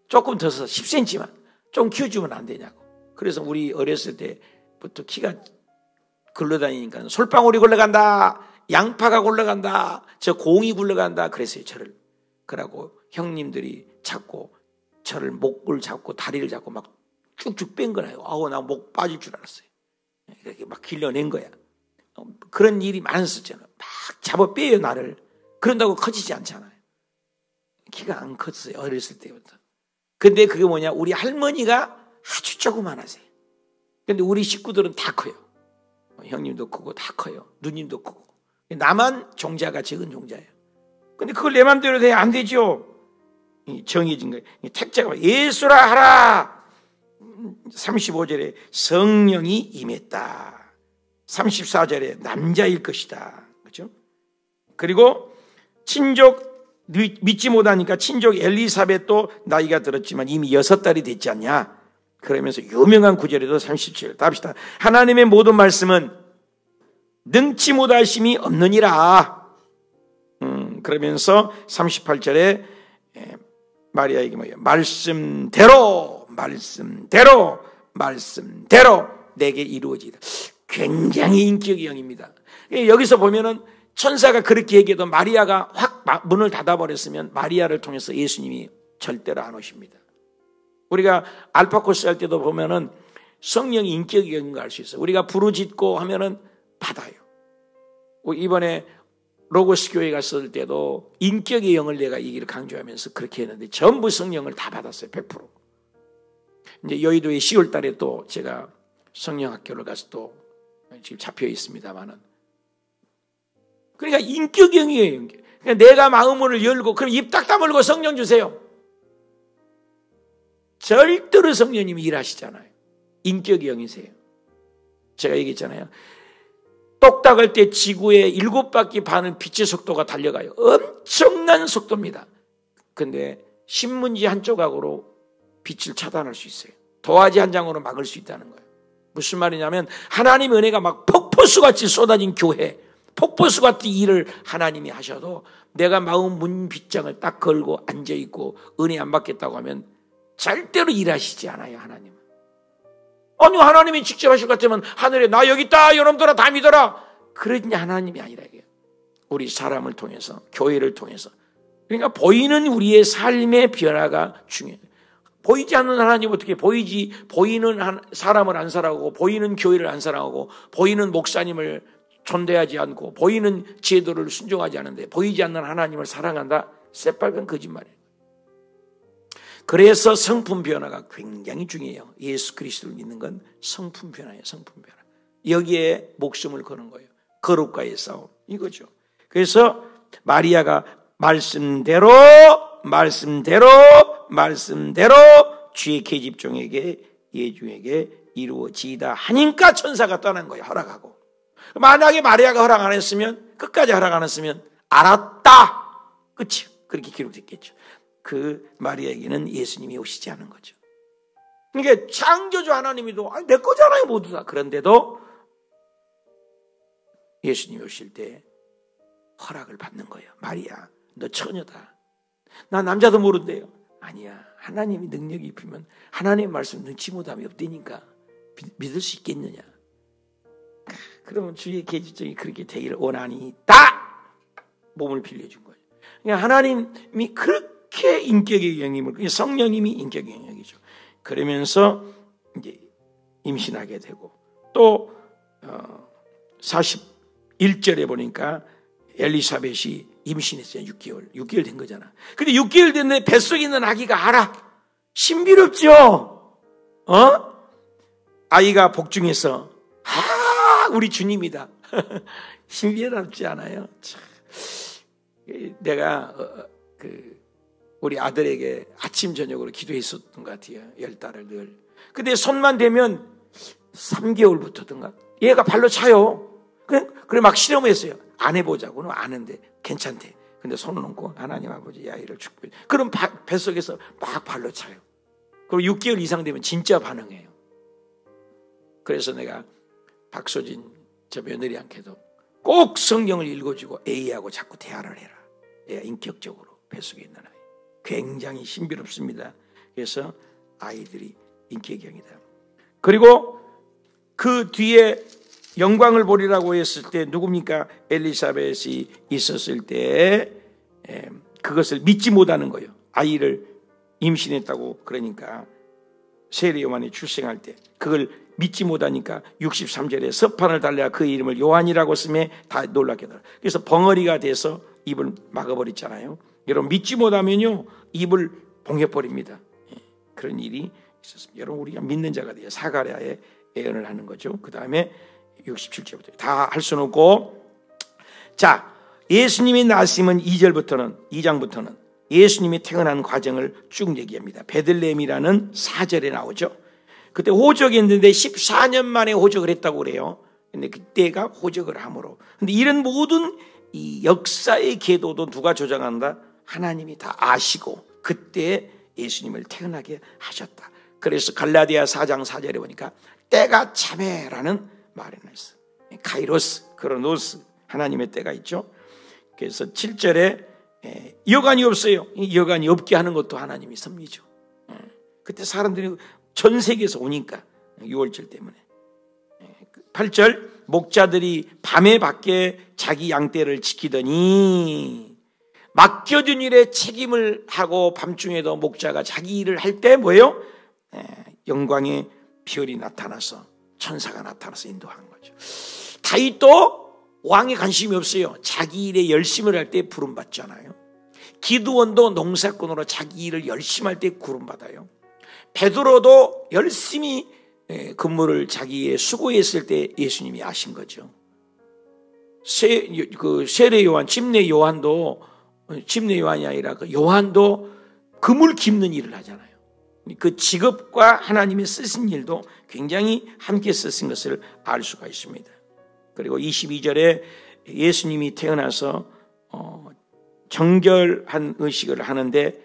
Speaker 1: 조금 더 써서 10cm만 좀 키워주면 안 되냐고. 그래서 우리 어렸을 때부터 키가 굴러다니니까 솔방울이 굴러간다, 양파가 굴러간다, 저 공이 굴러간다 그랬어요. 저를. 그러고 형님들이 자꾸 저를 목을 잡고 다리를 잡고 막 쭉쭉 뺀 거예요. 아우 나 목 빠질 줄 알았어요. 이렇게 막 길러낸 거야. 그런 일이 많았었잖아요. 막 잡아 빼요 나를. 그런다고 커지지 않잖아요. 키가 안 컸어요. 어렸을 때부터. 근데 그게 뭐냐, 우리 할머니가 아주 조그만하세요. 근데 우리 식구들은 다 커요. 형님도 크고 다 커요. 누님도 크고. 나만 종자가 적은 종자예요. 근데 그걸 내 맘대로 돼? 안 되죠. 정해진 거예요. 택자가 예수라 하라. 35절에 성령이 임했다. 34절에 남자일 것이다. 그렇죠? 그리고 친족 믿지 못하니까 친족 엘리사벳도 나이가 들었지만 이미 6달이 됐지 않냐. 그러면서 유명한 구절에도 37절 답시다. 하나님의 모든 말씀은 능치 못하심이 없느니라. 그러면서 38절에 마리아에게 뭐예요? 말씀대로 내게 이루어지다. 굉장히 인격의 영입니다. 여기서 보면은 천사가 그렇게 얘기해도 마리아가 확 문을 닫아버렸으면 마리아를 통해서 예수님이 절대로 안 오십니다. 우리가 알파 코스 할 때도 보면은 성령이 인격의 영인 걸 알 수 있어요. 우리가 부르짖고 하면은 받아요. 이번에 로고스 교회 갔을 때도 인격의 영을 내가 얘기를 강조하면서 그렇게 했는데 전부 성령을 다 받았어요. 100%. 이제 여의도에 10월 달에 또 제가 성령학교를 가서 또 지금 잡혀 있습니다만은. 그러니까 인격의 영이에요. 그러니까 내가 마음을 열고 그럼 입 딱 다물고 성령 주세요. 절대로 성령님이 일하시잖아요. 인격의 영이세요. 제가 얘기했잖아요. 똑딱할 때 지구의 7바퀴 반은 빛의 속도가 달려가요. 엄청난 속도입니다. 근데 신문지 한 조각으로 빛을 차단할 수 있어요. 도화지 한 장으로 막을 수 있다는 거예요. 무슨 말이냐면 하나님의 은혜가 막 폭포수같이 쏟아진 교회, 폭포수같이 일을 하나님이 하셔도 내가 마음 문 빗장을 딱 걸고 앉아있고 은혜 안 받겠다고 하면 절대로 일하시지 않아요, 하나님은. 아니, 하나님이 직접 하실 것 같으면 하늘에 나 여기 있다, 여러분들아 다 믿어라. 그러니 하나님이 아니라 이게 우리 사람을 통해서, 교회를 통해서. 그러니까 보이는 우리의 삶의 변화가 중요해요. 보이지 않는 하나님 어떻게 보이는 사람을 안 사랑하고, 보이는 교회를 안 사랑하고, 보이는 목사님을 존대하지 않고, 보이는 제도를 순종하지 않는데 보이지 않는 하나님을 사랑한다? 새빨간 거짓말이에요. 그래서 성품 변화가 굉장히 중요해요. 예수 그리스도를 믿는 건 성품 변화예요. 성품 변화. 여기에 목숨을 거는 거예요. 거룩과의 싸움 이거죠. 그래서 마리아가 말씀대로 주의 계집종에게 예중에게 이루어지이다 하니까 천사가 떠난 거예요. 허락하고. 만약에 마리아가 허락 안 했으면, 끝까지 허락 안 했으면 알았다, 끝이요. 그렇게 기록됐겠죠. 그 마리아에게는 예수님이 오시지 않은 거죠. 그러니까 창조주 하나님이도 내 거잖아요 모두 다. 그런데도 예수님이 오실 때 허락을 받는 거예요. 마리아, 너 처녀다. 나 남자도 모른대요. 아니야, 하나님이 능력이 입히면 하나님의 말씀 능치 못함이 없다니까 믿을 수 있겠느냐. 그러면 주의 계집종이 그렇게 되기를 원하니이다, 몸을 빌려준 거예요. 그러니까 하나님이 그렇게 인격의 영역을, 성령님이 인격의 영역이죠. 그러면서 이제 임신하게 되고, 또 41절에 보니까 엘리사벳이 임신했어요. 6개월 된 거잖아. 근데 6개월 됐는데 뱃속에 있는 아기가 알아. 신비롭죠? 아이가 복중해서 우리 주님이다. 신비롭지 않아요? 참. 내가 우리 아들에게 아침 저녁으로 기도했었던 것 같아요. 10달을 늘. 근데 손만 대면 3개월부터든가 얘가 발로 차요. 그래 막 실험했어요. 안 해보자고는 아는데 괜찮대. 근데 손을 얹고 하나님 아버지 이 아이를 축복해. 그럼 뱃속에서 막 발로 차요. 그리고 6개월 이상 되면 진짜 반응해요. 그래서 내가 박소진 저 며느리한테도 꼭 성경을 읽어주고 A하고 자꾸 대화를 해라. 애가 인격적으로 뱃속에 있는 아이. 굉장히 신비롭습니다. 그래서 아이들이 인격형이다. 그리고 그 뒤에 영광을 보리라고 했을 때 누굽니까? 엘리사벳이 있었을 때 그것을 믿지 못하는 거예요. 아이를 임신했다고. 그러니까 세례 요한이 출생할 때 그걸 믿지 못하니까 63절에 서판을 달래야 그 이름을 요한이라고 쓰매 다 놀랍게 하더라. 그래서 벙어리가 돼서 입을 막아버렸잖아요. 여러분 믿지 못하면요 입을 봉해버립니다. 그런 일이 있었습니다. 여러분 우리가 믿는 자가 돼야 사가랴의 예언을 하는 거죠. 그 다음에 67절부터 다 할 수는 없고, 자, 예수님이 나심은 2장부터는 예수님이 태어난 과정을 쭉 얘기합니다. 베들레헴이라는 4절에 나오죠. 그때 호적했는데 14년 만에 호적을 했다고 그래요. 근데 그때가 호적을 함으로. 근데 이런 모든 이 역사의 궤도도 누가 조정한다? 하나님이 다 아시고 그때 예수님을 태어나게 하셨다. 그래서 갈라디아 4장 4절에 보니까 때가 참해라는 말이 나있어요. 카이로스, 크로노스, 하나님의 때가 있죠. 그래서 7절에 여간이 없어요. 여간이 없게 하는 것도 하나님이 섭리죠. 그때 사람들이 전 세계에서 오니까 6월절 때문에. 8절 목자들이 밤에 밖에 자기 양떼를 지키더니 맡겨준 일에 책임을 하고 밤중에도 목자가 자기 일을 할 때 뭐예요? 영광의 별이 나타나서 천사가 나타나서 인도한 거죠. 다윗도 왕에 관심이 없어요. 자기 일에 열심을 할 때 부름받잖아요. 기드원도 농사꾼으로 자기 일을 열심히 할 때 부름받아요. 베드로도 열심히 근무를 자기의 수고했을 때 예수님이 아신 거죠. 세례 요한, 침례 요한도 침례 요한이 아니라 그 요한도 그물 깁는 일을 하잖아요. 그 직업과 하나님이 쓰신 일도 굉장히 함께 쓰신 것을 알 수가 있습니다. 그리고 22절에 예수님이 태어나서 정결한 의식을 하는데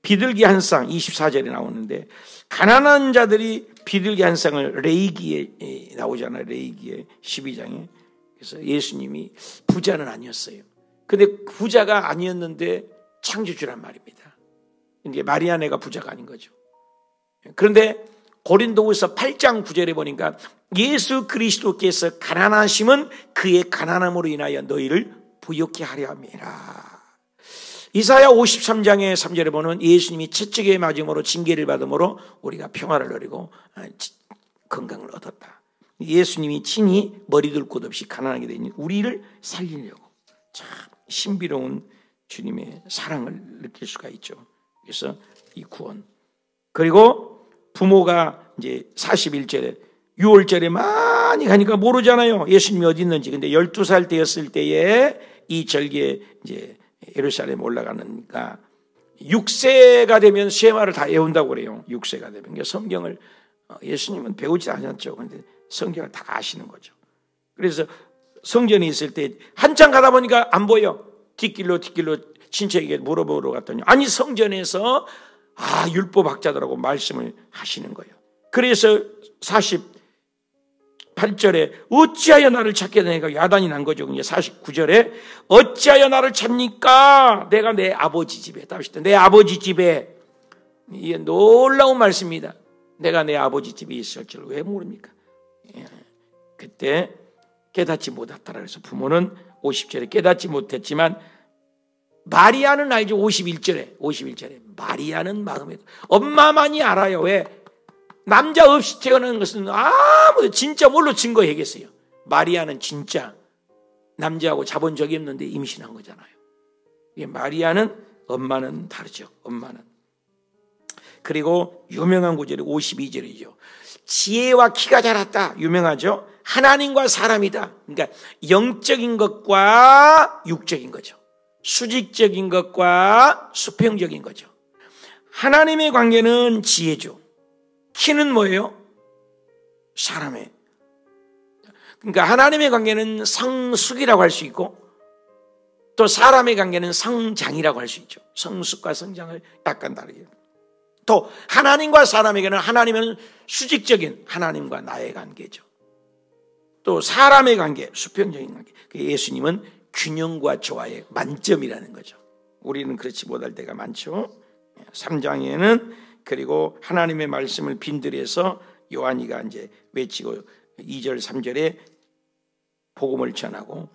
Speaker 1: 비둘기 한 쌍 24절에 나오는데 가난한 자들이 비둘기 한 쌍을 레위기에 나오잖아요. 레위기에 12장에. 그래서 예수님이 부자는 아니었어요. 근데 부자가 아니었는데 창조주란 말입니다. 이제 마리아네가 부자가 아닌 거죠. 그런데 고린도후서 8장 9절에 보니까 예수 그리스도께서 가난하심은 그의 가난함으로 인하여 너희를 부욕케 하려 함이라. 이사야 53장의 3절에 보면 예수님이 채찍에 맞음으로 징계를 받음으로 우리가 평화를 누리고 건강을 얻었다. 예수님이 친히 머리둘 곳 없이 가난하게 된 우리를 살리려고 참 신비로운 주님의 사랑을 느낄 수가 있죠. 그래서 이 구원. 그리고 부모가 이제 41절에 6월절에 많이 가니까 모르잖아요. 예수님이 어디 있는지. 근데 12살 되었을 때에 이 절기에 이제 예루살렘 올라가니까 6세가 되면 쉐마를 다 외운다고 그래요. 6세가 되면. 그러니까 성경을 예수님은 배우지 않았죠. 그런데 성경을 다 아시는 거죠. 그래서 성전에 있을 때 한참 가다 보니까 안 보여. 뒷길로 친척에게 물어보러 갔더니 아니 성전에서 율법학자들하고 말씀을 하시는 거예요. 그래서 48절에 어찌하여 나를 찾게 되니까 야단이 난 거죠. 49절에 어찌하여 나를 찾니까 내가 내 아버지 집에 다윗이 내 아버지 집에 이게 놀라운 말씀입니다. 내가 내 아버지 집에 있을 줄 왜 모릅니까? 그때 깨닫지 못했다라 그래서 부모는 50절에 깨닫지 못했지만 마리아는 알죠. 51절에 마리아는 마음에 엄마만이 알아요. 왜? 남자 없이 태어나는 것은 아무도 진짜 뭘로 증거해야겠어요. 마리아는 진짜 남자하고 자본 적이 없는데 임신한 거잖아요. 마리아는 엄마는 다르죠. 엄마는. 그리고 유명한 구절이 52절이죠. 지혜와 키가 자랐다. 유명하죠. 하나님과 사람이다. 그러니까 영적인 것과 육적인 거죠. 수직적인 것과 수평적인 거죠. 하나님의 관계는 지혜죠. 키는 뭐예요? 사람의. 그러니까 하나님의 관계는 성숙이라고 할 수 있고 또 사람의 관계는 성장이라고 할 수 있죠. 성숙과 성장을 약간 다르게. 또 하나님과 사람에게는 하나님은 수직적인 하나님과 나의 관계죠. 또 사람의 관계, 수평적인 관계. 예수님은 균형과 조화의 만점이라는 거죠. 우리는 그렇지 못할 때가 많죠. 3장에는 그리고 하나님의 말씀을 빈들여서 요한이가 이제 외치고 2절 3절에 복음을 전하고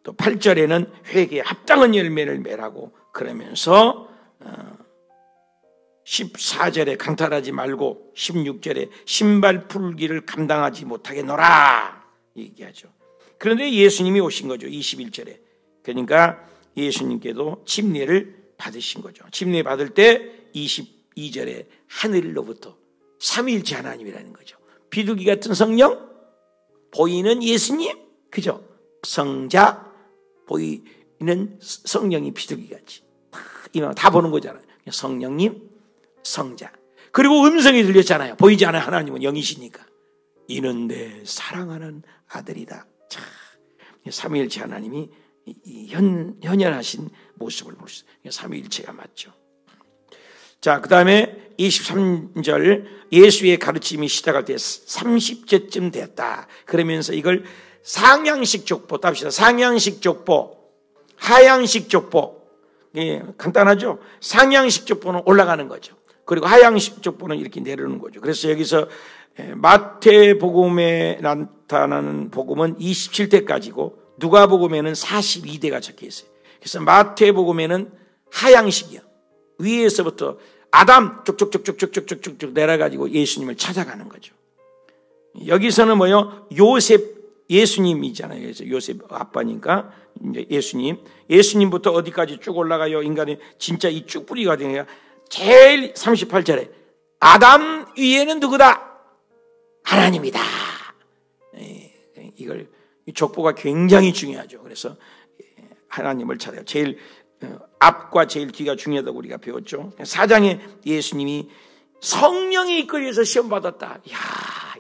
Speaker 1: 또 8절에는 회개에 합당한 열매를 맺라고 그러면서 14절에 강탈하지 말고 16절에 신발 풀기를 감당하지 못하게 놀아 얘기하죠. 그런데 예수님이 오신 거죠. 21절에. 그러니까 예수님께도 침례를 받으신 거죠. 침례 받을 때 22절에 하늘로부터 삼위일체 하나님이라는 거죠. 비둘기 같은 성령, 보이는 예수님, 그죠? 성자, 보이는 성령이 비둘기같이 다 보는 거잖아요. 성령님, 성자. 그리고 음성이 들렸잖아요. 보이지 않아요. 하나님은 영이시니까. 이는 내 사랑하는 아들이다. 참, 삼위일체 하나님이 현현하신 모습을 볼 수 있어요. 삼위일체가 맞죠. 자, 그 다음에 23절 예수의 가르침이 시작할 때 30제쯤 됐다. 그러면서 이걸 상향식 족보 답시다. 상향식 족보, 하향식 족보. 예, 간단하죠. 상향식 족보는 올라가는 거죠. 그리고 하향식 족보는 이렇게 내려오는 거죠. 그래서 여기서 마태복음에 나타나는 복음은 27대까지고 누가복음에는 42대가 적혀 있어요. 그래서 마태복음에는 하향식이요. 위에서부터 아담 쭉쭉쭉쭉쭉쭉쭉 내려가지고 예수님을 찾아가는 거죠. 여기서는 뭐요? 요셉 예수님이잖아요. 그래서 요셉 아빠니까 이제 예수님부터 어디까지 쭉 올라가요? 인간의 진짜 이 쭉 뿌리가 되니까 제일 38절에 아담 위에는 누구다? 하나님이다. 이걸 족보가 굉장히 중요하죠. 그래서 하나님을 찾아요. 제일 앞과 제일 뒤가 중요하다고 우리가 배웠죠. 4장에 예수님이 성령에 이끌려서 시험 받았다. 이야,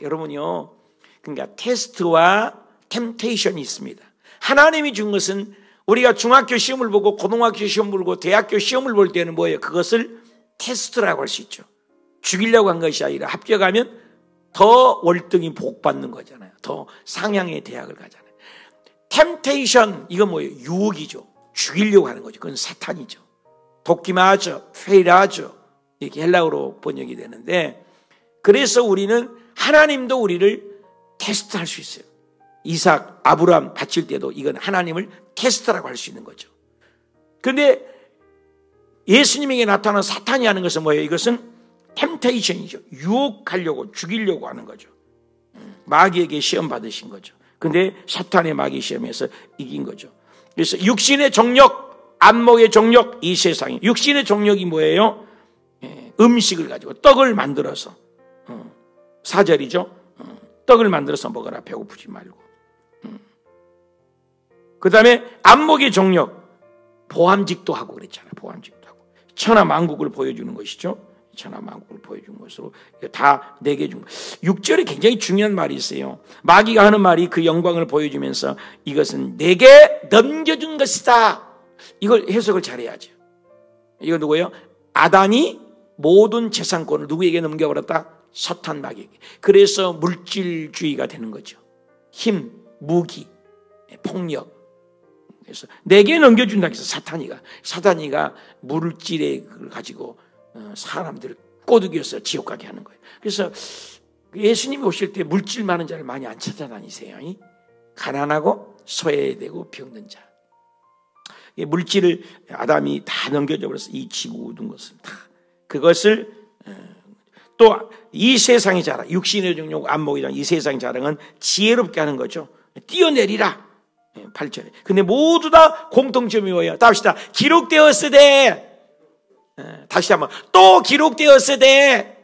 Speaker 1: 여러분요. 그러니까 테스트와 템테이션이 있습니다. 하나님이 준 것은 우리가 중학교 시험을 보고 고등학교 시험을 보고 대학교 시험을 볼 때는 뭐예요? 그것을 테스트라고 할 수 있죠. 죽이려고 한 것이 아니라 합격하면 더 월등히 복 받는 거잖아요. 더 상향의 대학을 가잖아요. 템테이션, 이건 뭐예요? 유혹이죠. 죽이려고 하는 거죠. 그건 사탄이죠. 돕기만 하죠. 페일하죠. 이렇게 헬라어로 번역이 되는데, 그래서 우리는 하나님도 우리를 테스트할 수 있어요. 이삭, 아브라함 바칠 때도 이건 하나님을 테스트라고 할 수 있는 거죠. 그런데 예수님에게 나타난 사탄이 하는 것은 뭐예요? 이것은 템테이션이죠. 유혹하려고, 죽이려고 하는 거죠. 마귀에게 시험 받으신 거죠. 근데 사탄의 마귀 시험에서 이긴 거죠. 그래서 육신의 정력, 안목의 정력, 이 세상에. 육신의 정력이 뭐예요? 음식을 가지고 떡을 만들어서, 사절이죠. 떡을 만들어서 먹어라. 배고프지 말고. 그 다음에 안목의 정력, 보암직도 하고 그랬잖아요. 보암직도 하고. 천하만국을 보여주는 것이죠. 천하만국을 보여준 것으로 다 내게 준 것. 6절에 굉장히 중요한 말이 있어요. 마귀가 하는 말이 그 영광을 보여주면서 이것은 내게 넘겨준 것이다. 이걸 해석을 잘해야죠. 이거 누구예요? 아담이 모든 재산권을 누구에게 넘겨버렸다? 사탄 마귀에게. 그래서 물질주의가 되는 거죠. 힘, 무기, 폭력. 그래서 내게 넘겨준다 해서 사탄이가 물질에 그걸 가지고 사람들을 꼬드겨서 지옥 가게 하는 거예요. 그래서 예수님이 오실 때 물질 많은 자를 많이 안 찾아다니세요. 가난하고 소외되고 병든 자. 물질을 아담이 다 넘겨줘 버려서 이 지구 얻은 것은 다 그것을 또 이 세상의 자랑, 육신의 정욕, 안목의 자랑, 이 세상의 자랑은 지혜롭게 하는 거죠. 뛰어내리라. 8절에. 근데 모두 다 공통점이 뭐예요? 답시다. 기록되었으되. 다시 한번 또 기록되었으되.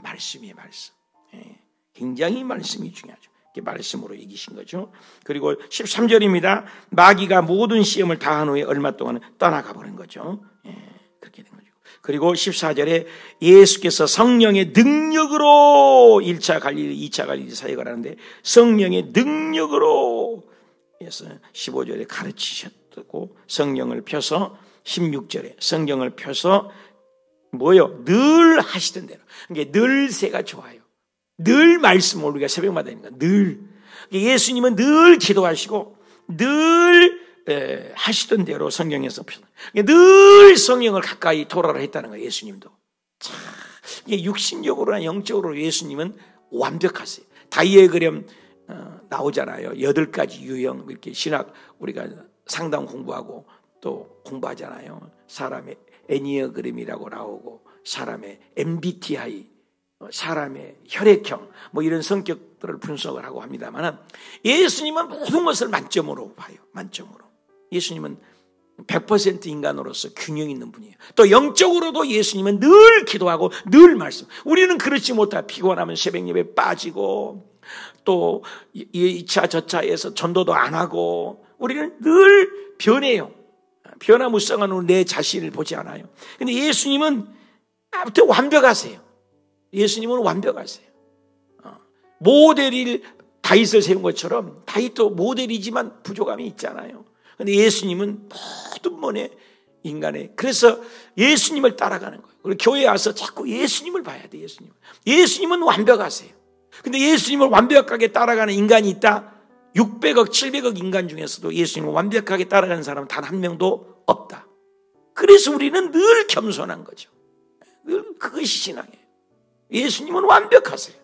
Speaker 1: 말씀이에요, 말씀. 굉장히 말씀이 중요하죠. 말씀으로 이기신 거죠. 그리고 13절입니다. 마귀가 모든 시험을 다 한 후에 얼마 동안 떠나가 버린 거죠. 그렇게 된 거죠. 그리고 14절에 예수께서 성령의 능력으로 1차 갈릴리, 2차 갈릴리 사역을 하는데 성령의 능력으로 해서 15절에 가르치셨고 성령을 펴서 16절에 성경을 펴서 뭐요? 늘 하시던 대로. 그러니까 늘새가 좋아요. 늘 말씀을 우리가 새벽마다 하니까 늘. 예수님은 늘 기도하시고 늘 하시던 대로 성경에서 늘 성령을 가까이 돌아라 했다는 거예요. 예수님도. 참, 육신적으로나 영적으로 예수님은 완벽하세요. 다이어그램 나오잖아요. 8가지 유형 이렇게 신학 우리가 상담 공부하고 또 공부하잖아요. 사람의 애니어그램이라고 나오고 사람의 MBTI, 사람의 혈액형 뭐 이런 성격들을 분석을 하고 합니다만 예수님은 모든 것을 만점으로 봐요. 만점으로. 예수님은 100% 인간으로서 균형 있는 분이에요. 또 영적으로도 예수님은 늘 기도하고 늘 말씀. 우리는 그렇지 못하고 피곤하면 새벽 예배 빠지고 또 2차 저차에서 전도도 안 하고 우리는 늘 변해요. 변화무쌍한 내 자신을 보지 않아요. 근데 예수님은 아무튼 완벽하세요. 예수님은 완벽하세요. 모델이 다윗을 세운 것처럼 다윗도 모델이지만 부족함이 있잖아요. 근데 예수님은 모든 면에 인간의 그래서 예수님을 따라가는 거예요. 그리고 교회에 와서 자꾸 예수님을 봐야 돼. 예수님은 완벽하세요. 근데 예수님을 완벽하게 따라가는 인간이 있다? 600억, 700억 인간 중에서도 예수님을 완벽하게 따라가는 사람은 단 한 명도 없다. 그래서 우리는 늘 겸손한 거죠. 늘 그것이 신앙이에요. 예수님은 완벽하세요.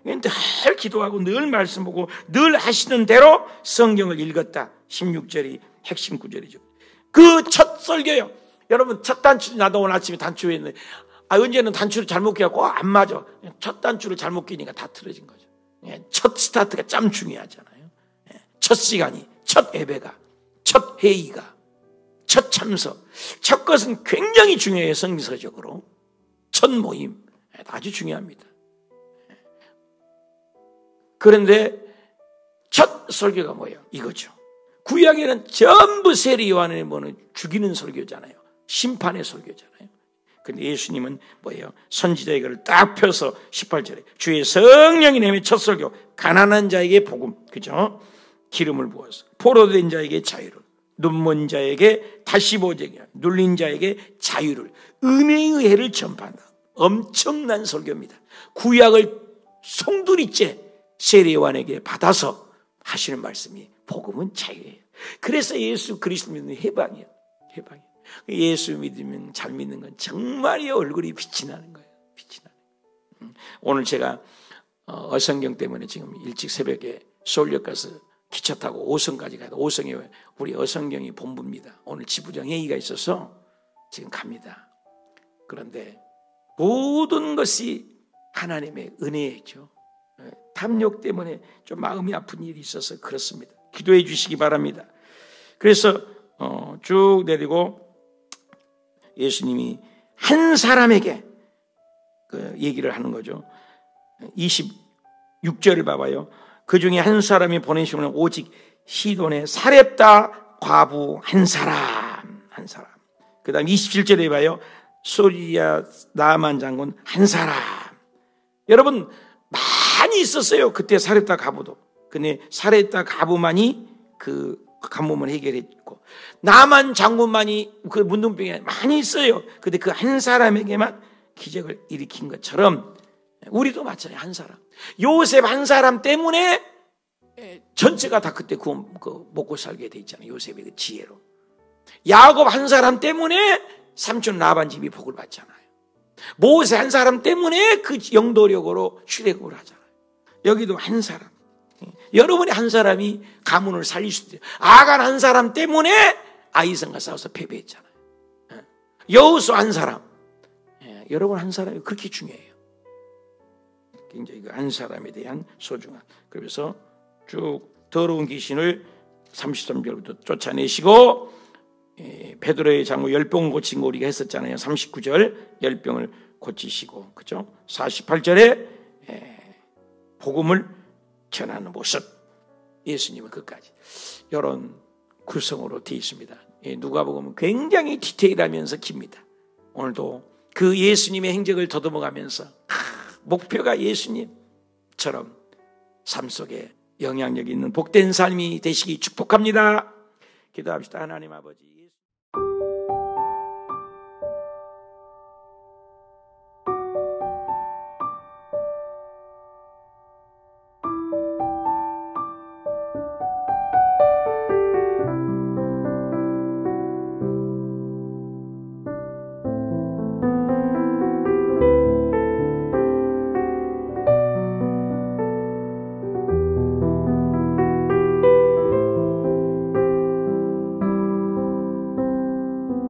Speaker 1: 늘 기도하고 늘 말씀 보고 늘 하시는 대로 성경을 읽었다. 16절이 핵심 구절이죠. 그 첫 설교요. 여러분 첫 단추 나도 오늘 아침에 단추했는데 언제는 단추를 잘못 끼갖고 안 맞아. 첫 단추를 잘못 끼니까 다 틀어진 거죠. 첫 스타트가 참 중요하잖아요. 첫 시간이, 첫 예배가, 첫 회의가, 첫 참석. 첫 것은 굉장히 중요해요. 성서적으로. 첫 모임 아주 중요합니다. 그런데 첫 설교가 뭐예요? 이거죠. 구약에는 전부 세례 요한의 뭐는 죽이는 설교잖아요. 심판의 설교잖아요. 근데 예수님은 뭐예요? 선지자의 글을 딱 펴서 18절에 주의 성령이 내면 첫 설교 가난한 자에게 복음, 그죠? 기름을 부어서 포로된 자에게 자유를, 눈먼 자에게 다시 보게, 눌린 자에게 자유를, 은혜의 의회를 전파한다. 엄청난 설교입니다. 구약을 송두리째 세례 요한에게 받아서 하시는 말씀이 복음은 자유예요. 그래서 예수 그리스도 믿는 해방이에요. 해방이에요. 예수 믿으면 잘 믿는 건 정말이요 얼굴이 빛이 나는 거예요. 빛이 나는 거예요. 오늘 제가 어성경 때문에 지금 일찍 새벽에 서울역 가서 기차 타고 오성까지 가요. 오성에 우리 어성경이 본부입니다. 오늘 지부장 회의가 있어서 지금 갑니다. 그런데 모든 것이 하나님의 은혜죠. 탐욕 때문에 좀 마음이 아픈 일이 있어서 그렇습니다. 기도해 주시기 바랍니다. 그래서 쭉 내리고 예수님이 한 사람에게 그 얘기를 하는 거죠. 26절을 봐봐요. 그 중에 한 사람이 보내시면 오직 시돈의 사렙다 과부 한 사람. 그 다음 27절에 봐요. 소리야 나만 장군 한 사람. 여러분 많이 있었어요. 그때 사렙다 과부도. 근데 사렙다 과부만이 그 간몸을 해결했고 나만 장군만이 그 문둥병에 많이 있어요. 근데 그 한 사람에게만 기적을 일으킨 것처럼 우리도 마찬가지 한 사람. 요셉 한 사람 때문에 전체가 다 그때 먹고 살게 돼 있잖아요. 요셉의 그 지혜로. 야곱 한 사람 때문에 삼촌 라반 집이 복을 받잖아요. 모세 한 사람 때문에 그 영도력으로 출애굽을 하잖아요. 여기도 한 사람. 여러분의 한 사람이 가문을 살릴 수도 있어요. 아간 한 사람 때문에 아이성과 싸워서 패배했잖아요. 여호수 한 사람. 여러분 한 사람이 그렇게 중요해요. 굉장히 그 한 사람에 대한 소중함. 그래서 쭉 더러운 귀신을 33절부터 쫓아내시고 베드로의 장모 10병을 고친 거 우리가 했었잖아요. 39절 10병을 고치시고 그죠? 48절에 복음을 전하는 모습. 예수님은 끝까지 이런 구성으로 되어 있습니다. 누가복음은 굉장히 디테일하면서 깁니다. 오늘도 그 예수님의 행적을 더듬어가면서 목표가 예수님처럼 삶 속에 영향력 있는 복된 삶이 되시기 축복합니다. 기도합시다. 하나님 아버지.